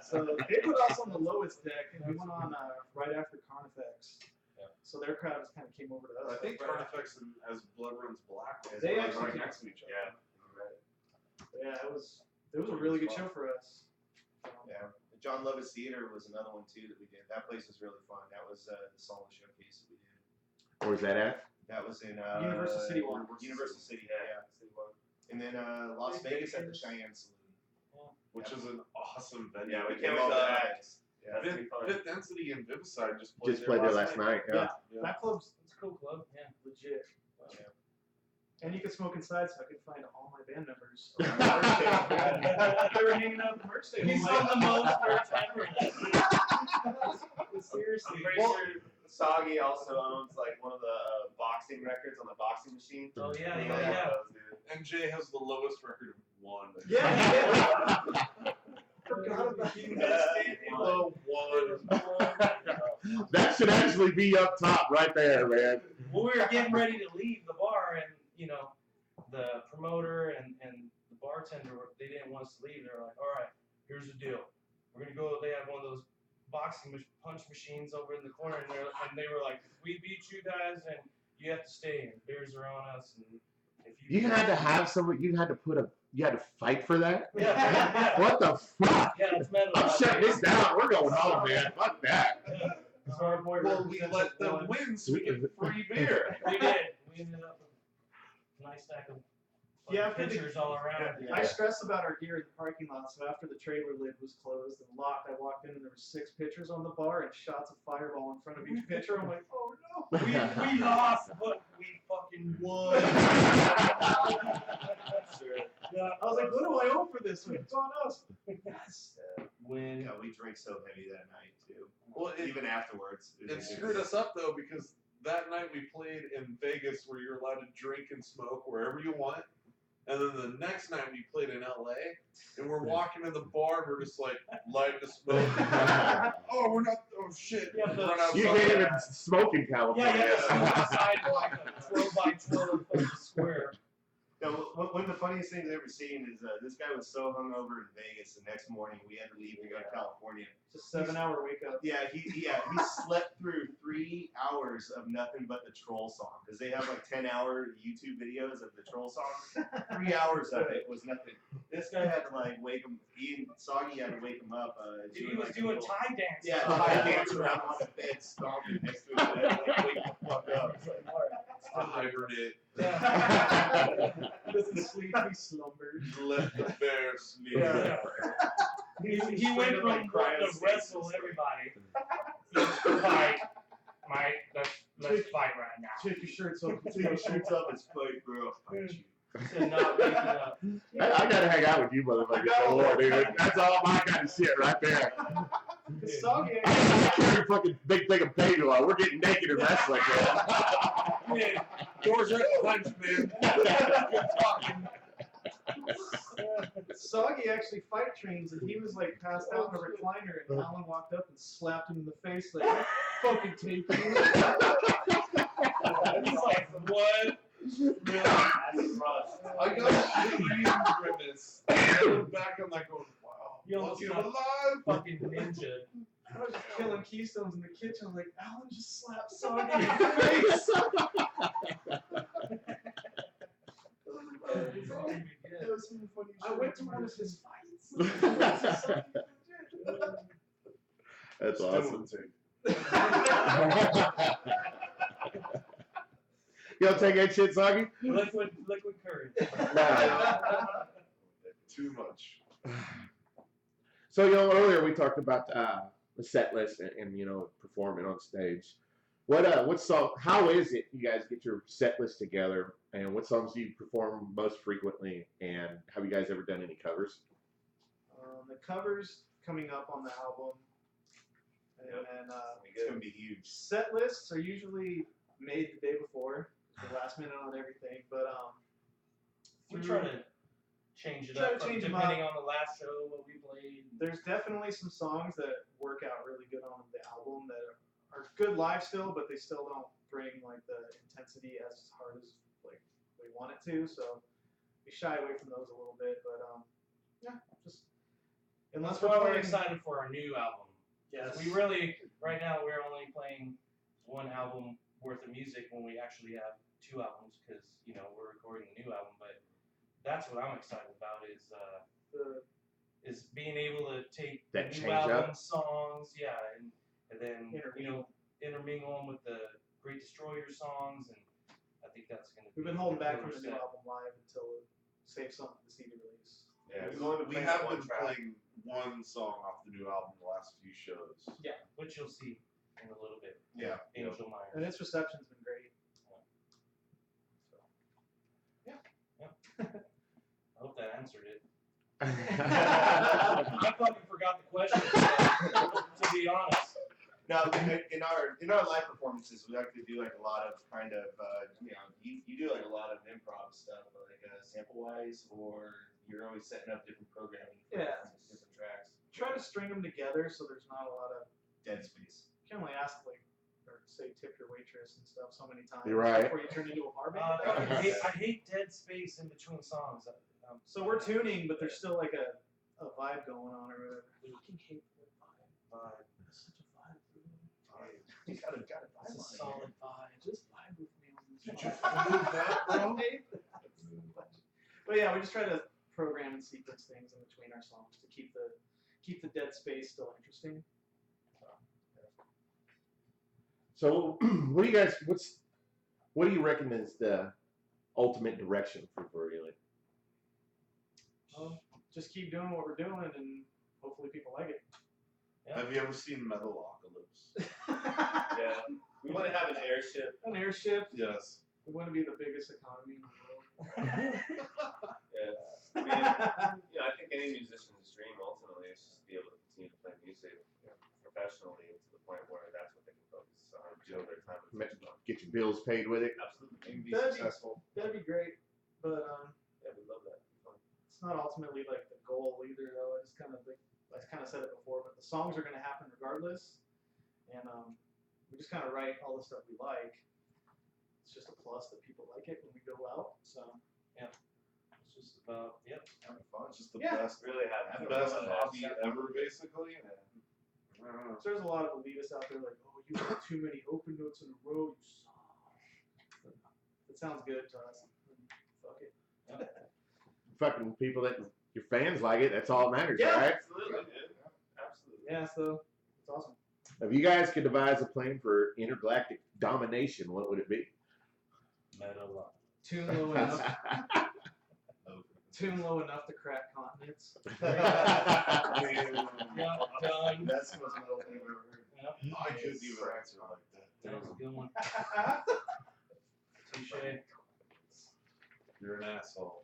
So they put us on the lowest deck, and we went on right after Carnifex. Yeah. So their crowd just kind of came over to us. I think right after. Carnifex and as Blood Runs Black. They are actually- right next to each other. Yeah. Yeah, it was a really good show for us. Yeah. The John Lovis Theater was another one too that we did. That place was really fun. That was the solo showcase that we did. Where's that at? That was in Universal City Walk. Universal City, Yeah. yeah. And then Las Vegas at the Cheyenne Saloon. Which is an awesome venue. Yeah, we They can't love wait to- that. Yeah, that's gonna be fun. Fifth Density and Viviside just played Just played there last night. Yeah. Yeah. That club's It's a cool club. Yeah. legit. Yeah. And you could smoke inside, so I could find all my band members. around the merch table. They were hanging out at the merch table. He's like- on the most merch ever. Seriously. I'm pretty sure Soggy also owns like one of the boxing records on the boxing machine. Oh yeah, He yeah, owns yeah. those, dude. MJ has the lowest record of 1. Yeah. Forgot about Low 1. That should actually be up top right there, man. Well, we were getting ready to leave the bar, and the promoter and the bartender, they didn't want us to leave. They were like, "All right, here's the deal. We're gonna go." They have one of those boxing punch machines over in the corner, and they were like, "If we beat you guys, then you have to stay, and beers are on us." And If You had to have somebody. You had to fight for that. Yeah. What the fuck? Yeah, it's metal. I'm shutting this down. We're going home, man. Fuck that. So our boy Well, we represents let them one. win so we get free beer. We did. We ended up with a nice stack of Yeah, after the- pictures all around. I stressed about our gear in the parking lot, so after the trailer lid was closed and locked, I walked in and there were 6 pitchers on the bar and shots of Fireball in front of each pitcher. I'm like, oh no. We lost, but we fucking won. Yeah, I was like, what do I owe for this one? It's on us. Win. Yeah, we drank so heavy that night too. Well, Even afterwards. it screwed us up though because that night we played in Vegas where you're allowed to drink and smoke wherever you want. And then the next night we played in LA and we're walking in the bar and we're just like lighting the smoke. Oh, we're not, oh shit. Yeah, Run outside. You can't even smoke in California. Yeah, outside like a 12 by 12 fucking square. No, one of the funniest things I've ever seen is this guy was so hungover in Vegas. The next morning, we had to leave to go to California. It's a 7-hour wake up. Yeah, he slept through 3 hours of nothing but the Troll song because they have like 10-hour YouTube videos of the Troll song. 3 hours of it was nothing. This guy had to like wake him. Ian Soggy had to wake him up. Dude, he was doing Thai dance. Yeah, Thai dance around on the bed, stomping next to his bed, like wake the fuck up. It's like, all right. Hibernate. Yeah. Doesn't sleep, he slumbers. Let the bear sleep. Yeah. He went from wanting to wrestle everybody. Fight. Mike, let's fight right now. Take your shirts off. Take your shirts off and fight, bro. Fight you. To not waking up. I gotta hang out with you, motherfuckers. No more, dude. That's all my kind of shit right there. It's Soggy. I carry fucking big thing of Pedro. We're getting naked and wrestling, man. Man, Doors are clenched, man. Good talking. Soggy actually fight trains, and he was like passed out in a recliner, and Alan walked up and slapped him in the face like, "Fucking take you." he's like, what? I got a shitty grimace. I look back, I'm like, going, wow. You Look almost him got alive. fucking ninja. I was just killing keystones in the kitchen. I'm like, Alan just slapped Soggy in the face. I went to one of his fights. That's awesome. You don't take that shit, Soggy? Liquid courage. Too much. So, earlier we talked about the set list and performing on stage. What song? How is it you guys get your set list together, and what songs do you perform most frequently? And have you guys ever done any covers? The covers coming up on the album, and then It's gonna be huge. set lists are usually made the day before, the last minute on everything. But We try to change it Try up to change 'em depending on the last show, what we played. there's definitely some songs that work out really good on the album that are good live still, but they still don't bring like the intensity as hard as like we want it to. So we shy away from those a little bit. But yeah, just unless That's why we're playing- excited for our new album. Yes. We really, right now, we're only playing one album worth of music when we actually have 2 albums because, we're recording a new album. But that's what I'm excited about is being able to take That the change new up. album songs, and then, Intermingle. intermingle them with the Great Destroyer songs. And I think that's going to be We've been holding back from really the new set. album live until save something for the CD release. Yeah, we've only been We playing have one been track. playing one song off the new album the last few shows. Which you'll see in a little bit. Yeah. Angel Myers. And its reception's been great. I hope that answered it. I fucking forgot the question, to be honest. Now, in our live performances, we like to do like a lot of kind of you do like a lot of improv stuff, like sample wise, or you're always setting up different programming for Yeah. different tracks. Try to string them together so there's not a lot of. Dead space. You can only ask or say tip your waitress and stuff so many times You're right. before you turn into a barmaid. I hate dead space in between songs. So we're tuning, but there's still like a vibe going on or whatever. I fucking hate the vibe. It's such a vibe, dude. You got a It's a solid vibe. Just vibe with me on this. Did you one. feel that, bro? But yeah, we just try to program and sequence things in between our songs to keep the dead space still interesting. So, what do you reckon is the ultimate direction for Virulent? Just keep doing what we're doing, and hopefully people like it. Yeah. Have you ever seen Metalocalypse? Yeah. We want to have an airship. An airship. Yes. We want to be the biggest economy in the world. Yeah. I mean, I think any musician's dream ultimately is just to be able to continue to play music professionally to the point where that's what they can focus on, their time and attention on. Get your bills paid with it. Absolutely. And be That'd be- successful. That'd be great, but Yeah, we love that. it's not ultimately like the goal either, though. I kind of said it before, but the songs are gonna happen regardless, and we just kind of write all the stuff we like. It's just a plus that people like it when we go out. So It's just about, yep. Having fun. It's just the Yeah. best, Really have the best hobby ever, basically. I don't know. there's a lot of elitists out there like, oh, you have too many open notes in a row, you suck. It sounds good to us. Fuck it. Fucking people that your fans like it. That's all that matters, Yeah, right? absolutely, dude. Absolutely. Yeah, so it's awesome. If you guys could devise a plan for intergalactic domination, what would it be? Metal. Tune low enough. Tune low enough to crack continents. I mean, Yeah, done. That's the most metal thing I've ever heard. Yep. I couldn't even answer like that. That was a good one. Touche. You're an asshole.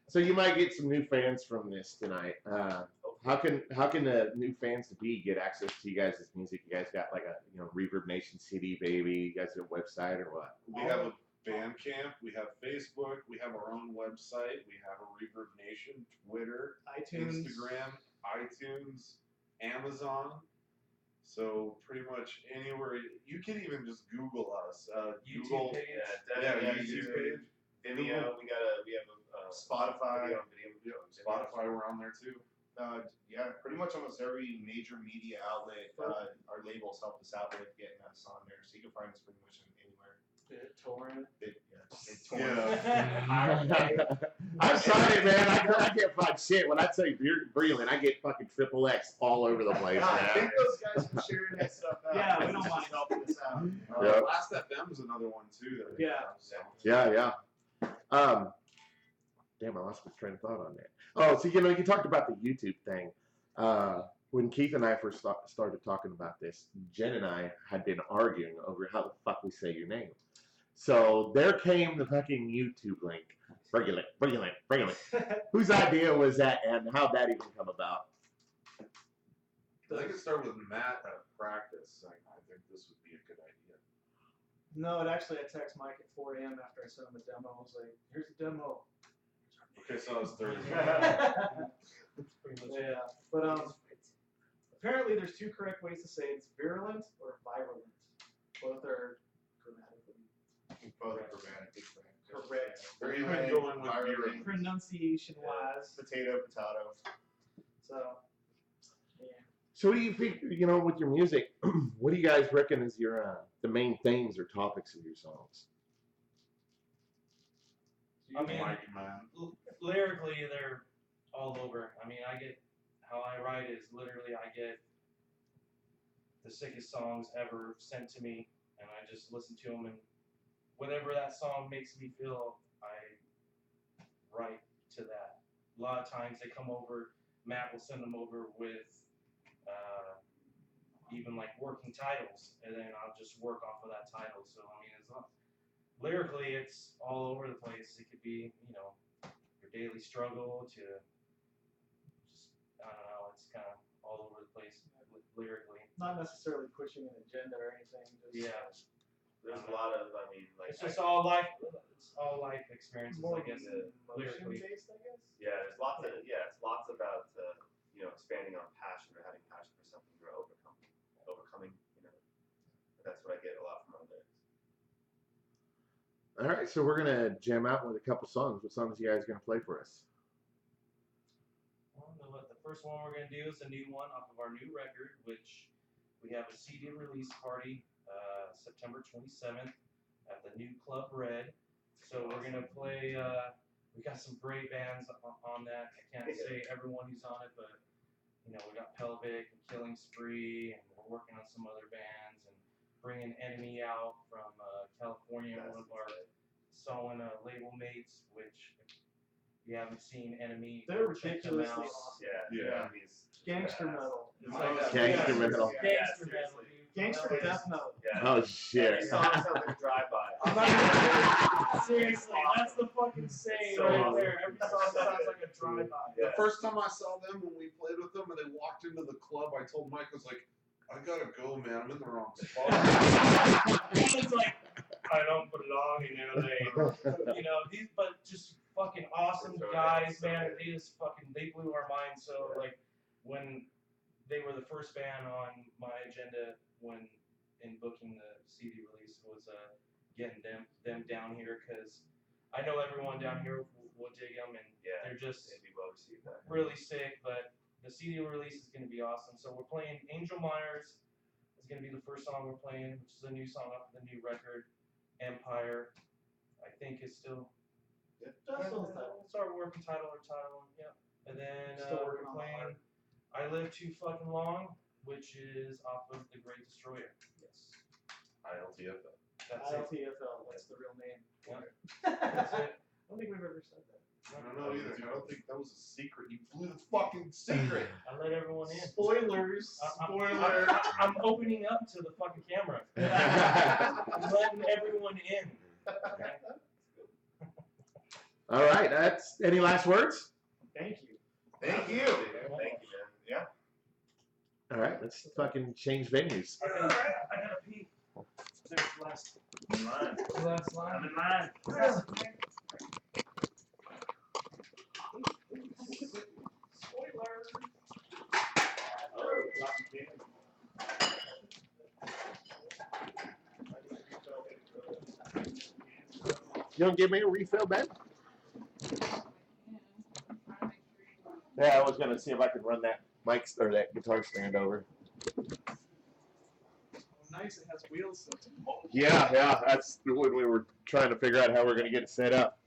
So you might get some new fans from this tonight. How can the new fans to be get access to you guys' music? You guys got like a Reverb Nation CD, baby. You guys have a website or what? We have a Bandcamp, we have Facebook, we have our own website, we have a Reverb Nation, Twitter, iTunes. Instagram, iTunes, Amazon. So pretty much anywhere you can even just Google us. YouTube Google, page. yeah, definitely YouTube page, Vimeo. We have a Spotify. video. Spotify, we're on there too. Yeah, pretty much almost every major media outlet, our labels help us out with getting us on there, so you can find us pretty much anywhere. Torrent. I'm sorry, man. I can't find shit. When I tell you Virulent, I get fucking triple X all over the place, God, man. thank those guys for sharing that stuff out. Yeah, we It's don't just mind. helping us out. Yeah. Last FM is another one too. That we Yeah. have, so. Yeah. Damn, I lost my train of thought on that. Oh, so you talked about the YouTube thing. When Keith and I first started talking about this, Jen and I had been arguing over how the fuck we say your name. So there came the fucking YouTube link. Virulent. Whose idea was that, and how'd that even come about? I think it started with Matt at practice saying, I think this would be a good idea. No, it actually, I text Mike at 4 a.m. after I sent him the demo. I was like, here's the demo. Okay, so I was Thursday. That's pretty much it. Yeah, but apparently there's two correct ways to say it. It's virulent or virulent. Both are grammatically Both are grammatically correct. Or even going with beer. Pronunciation-wise. Potato, potato. So, yeah. So what do you think, with your music, what do you guys reckon is your the main themes or topics of your songs? I mean, Mike, man. lyrically, they're all over. I mean, how I write is literally I get the sickest songs ever sent to me, and I just listen to them, and whatever that song makes me feel, I write to that. A lot of times they come over, Matt will send them over with even like working titles, and then I'll just work off of that title. So I mean, it's not lyrically, it's all over the place. It could be, your daily struggle to just, I don't know, it's kind of all over the place lyrically. Not necessarily pushing an agenda or anything. Just, Yeah. There's a lot of, It's just all life experiences, more I guess, lyrically. emotion-based, I guess. Yeah, it's lots about expanding on passion or having passion for something you're overcoming. That's what I get a lot from my lyrics. All right, so we're gonna jam out with a couple songs. What songs you guys gonna play for us? Well, the first one we're going to do is a new one off of our new record, which we have a CD release party September 27th at the new Club Red. So we're gonna play. We got some great bands on that. I can't say everyone who's on it, but you know, we got Pelvic and Killing Spree, and we're working on some other bands and bringing Enemy out from California, one of our Solon label mates, which if you haven't seen Enemy, They're check them ridiculously out. awesome. Yeah. Gangster metal. Gangster metal. Gangster metal, dude. Gangster death metal. Yeah. Oh shit. Every song sounds like a drive-by. I'm not even Seriously, that's the fucking saying So right awesome. there. Every song sounds like a drive-by. The first time I saw them when we played with them and they walked into the club, I told Mike, I was like, I gotta go, man. I'm in the wrong spot. It's like, I don't belong in LA. You know, these, but just fucking awesome guys, man. They just fucking, they blew our minds. So, like, when they were the first band on my agenda when in booking the CD release was getting them down here, because I know everyone down here will dig them, and they're just It'd be well received. really sick. But the CD release is gonna be awesome. So we're playing Angel Myers is gonna be the first song we're playing, which is a new song off of the new record. Empire, I think is still. That's still the title. It's our working title or title, yeah. And then Still we're working on playing I Live Too Fucking Long, which is off of The Great Destroyer. Yes. ILTFL. That's it. ILTFL, that's the real name. That's it. I don't think we've ever said that. I don't know either. I don't think that was a secret. You blew the fucking secret. I let everyone in. Spoilers. Spoiler. I'm opening up to the fucking camera. I'm letting everyone in. All right. That's any last words? Thank you. Thank you. Thank you, man. Yeah. All right. Let's fucking change venues. I gotta pee. There's the last Mine. line. I'm in mine. You don't give me a refill, Ben? Yeah, I was gonna see if I could run that mic or that guitar stand over. Nice, it has wheels. Yeah, that's when we were trying to figure out how we're gonna get it set up.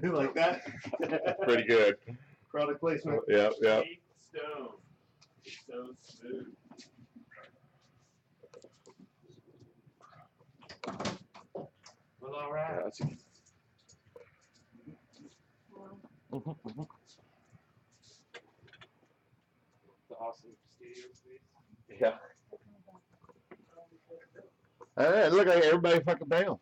You like that? Pretty good. Product placement. Yeah. Stone. So smooth. Well, all right. Yeah, that's The awesome studio space. Yeah. Hey, look like everybody fucking down.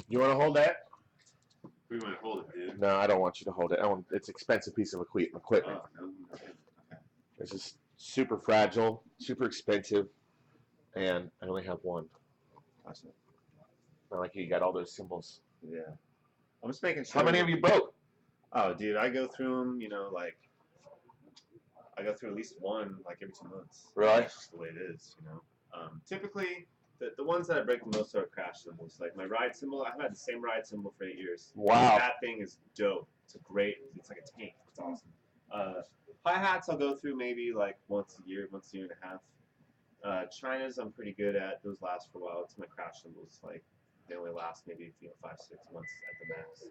You want to hold that? We might hold it, dude. No, I don't want you to hold it. It's an expensive piece of equipment. Oh, no. This is super fragile, super expensive, and I only have one. Awesome. Not like you got all those symbols. Yeah. I'm just making sure. How many have you broke? Oh, dude, I go through them, like, I go through at least one, like, every 2 months. Really? That's just the way it is, Typically, the ones that I break the most are crash cymbals. Like, my ride cymbal, I've had the same ride cymbal for 8 years. Wow. That thing is dope. It's like a tank. It's awesome. Hi-hats I'll go through maybe, like, once a year and a half. China's I'm pretty good at. Those last for a while. It's my crash cymbals. Like, they only last maybe 5-6 months at the max.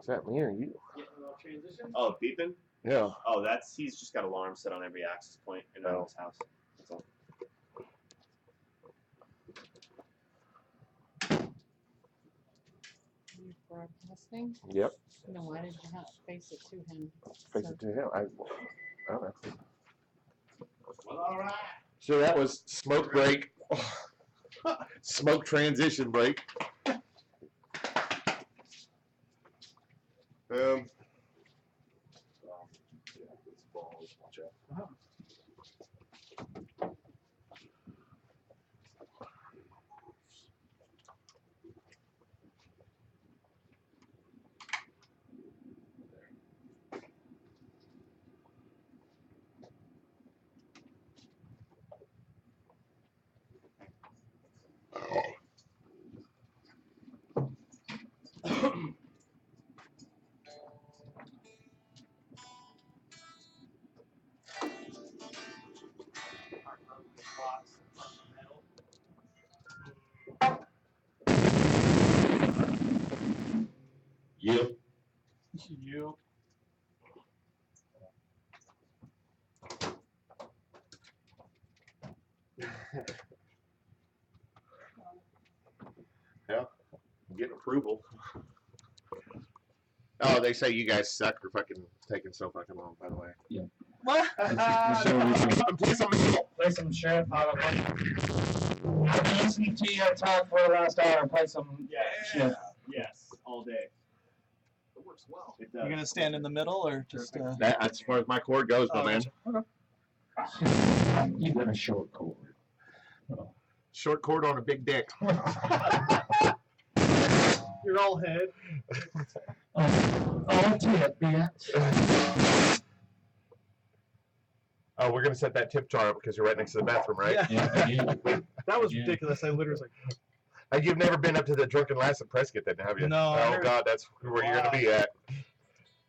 Is that me or you? Getting a little transition. Oh, beeping? Yeah. Oh, he's just got alarm set on every access point in his house. That's all. Listening? Yep. No, why did you have to face it to him? Face So- it to him. I don't know. Well, all right. So that was smoke break. Smoke transition break. Yeah, it's balls. Watch out. Yep. You. Get approval. Oh, they say you guys suck for fucking taking so fucking long, by the way. What? Play something. Play some Sheriff I've been listening to you talk for the last hour. Play some Sheriff. Yes, all day. It works well. It You does. gonna stand in the middle or just? That's as far as my cord goes, my Oh, man. gotcha. Okay. You got a short cord. Short cord on a big dick. You're all head. Oh, tip, bitch. Oh, we're gonna set that tip jar up because you're right next to the bathroom, right? Yeah. That was Yeah. ridiculous. I literally was like, You've never been up to the Drunken Lass at Prescott, then, have you? No, I Oh never- God, that's where you're gonna be at.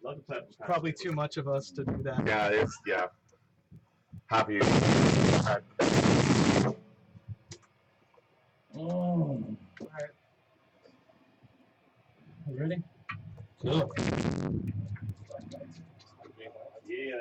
Love the type of probably too much of us to do that. Yeah, it's Happy. Mm. Alright. You ready? Cool. Yeah.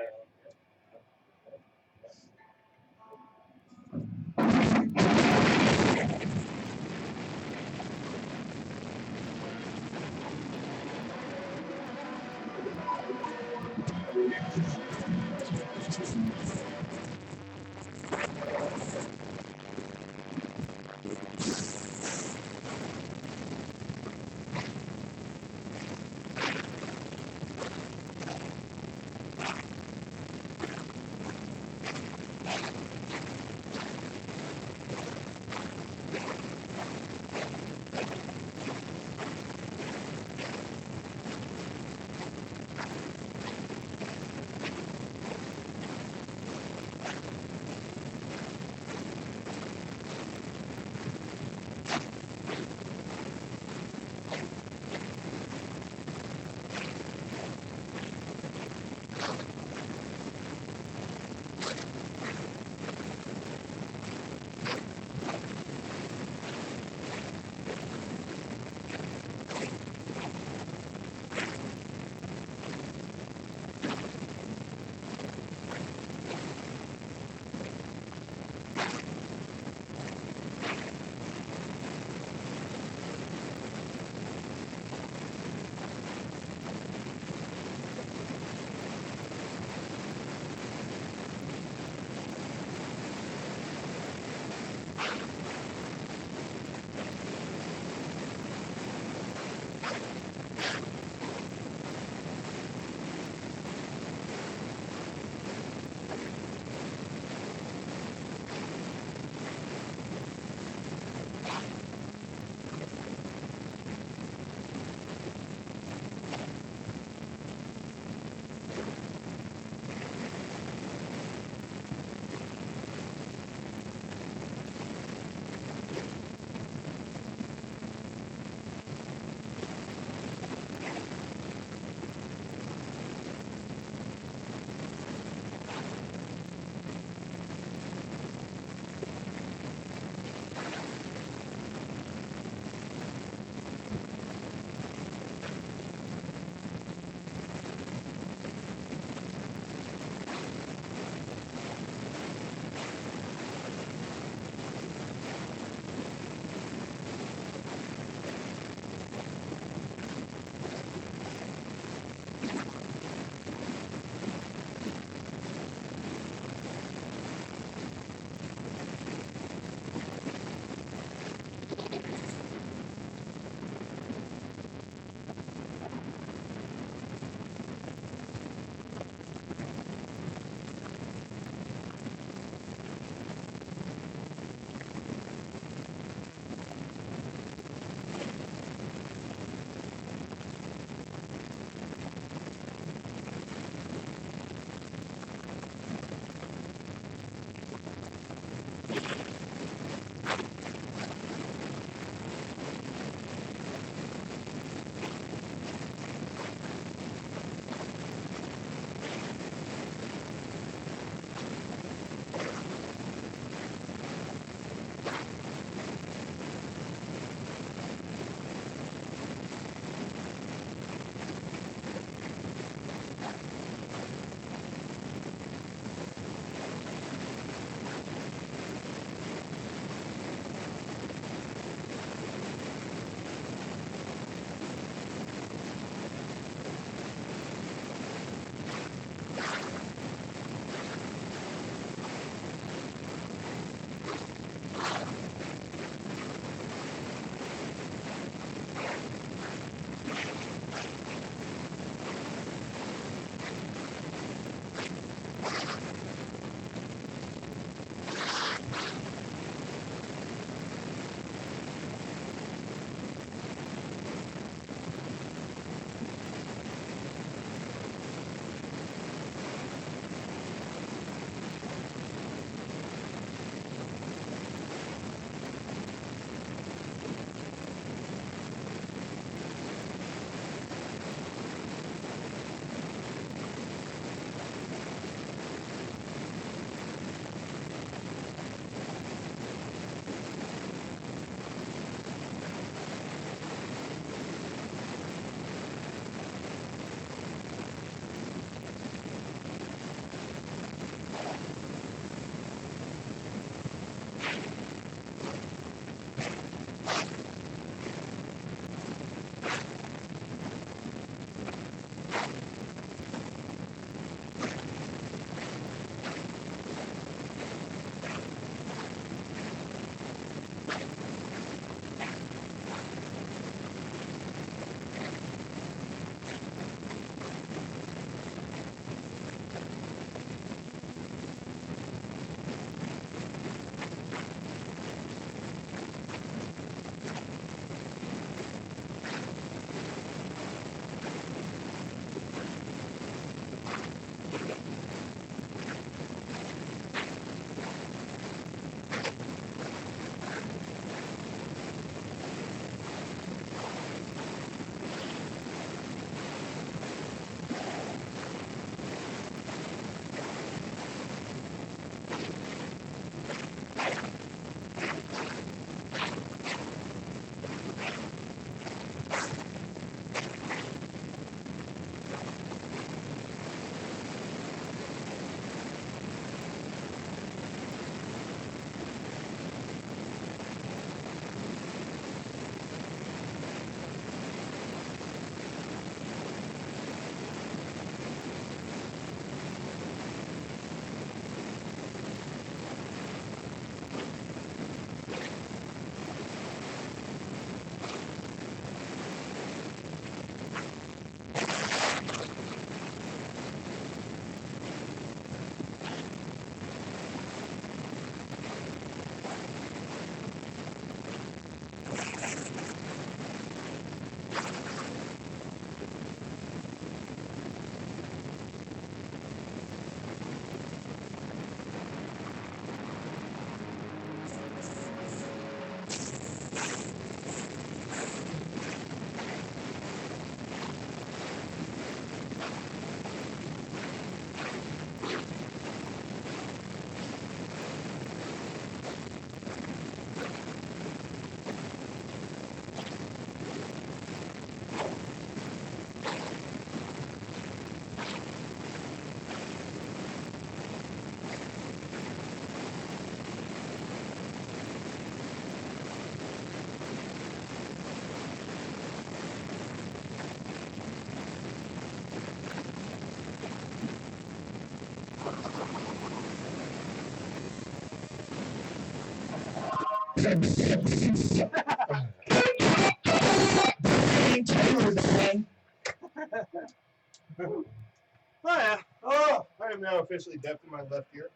Oh, I am now officially deaf in my left ear.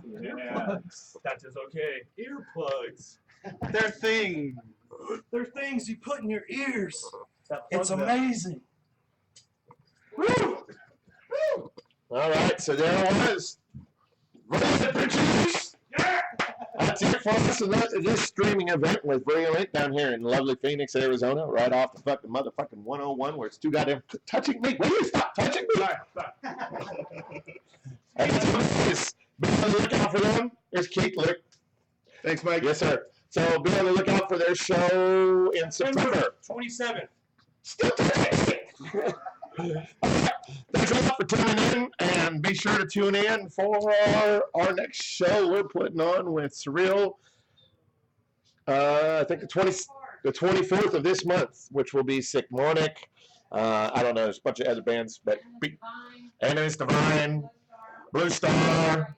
Yeah, that is okay. Earplugs. They're things. They're things you put in your ears. That It's plug amazing. Woo! All right, so there it was. That's it for us. This streaming event with Brilliant Link down here in lovely Phoenix, Arizona, right off the fucking motherfucking 101, where it's too goddamn touching me. Will you stop touching me? And that's what it is. Be on the lookout for them. There's Keith. Look. Thanks, Mike. Yes, sir. So be on the lookout for their show in September. 27th. Still touching. Thanks a lot for tuning in, and be sure to tune in for our next show we're putting on with Surreal. I think the 24th of this month, which will be Sickmonic. I don't know, there's a bunch of other bands, but Enemies Divine, Blue Star,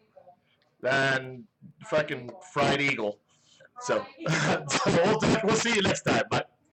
and fucking Fried Eagle. So we'll see you next time. Bye.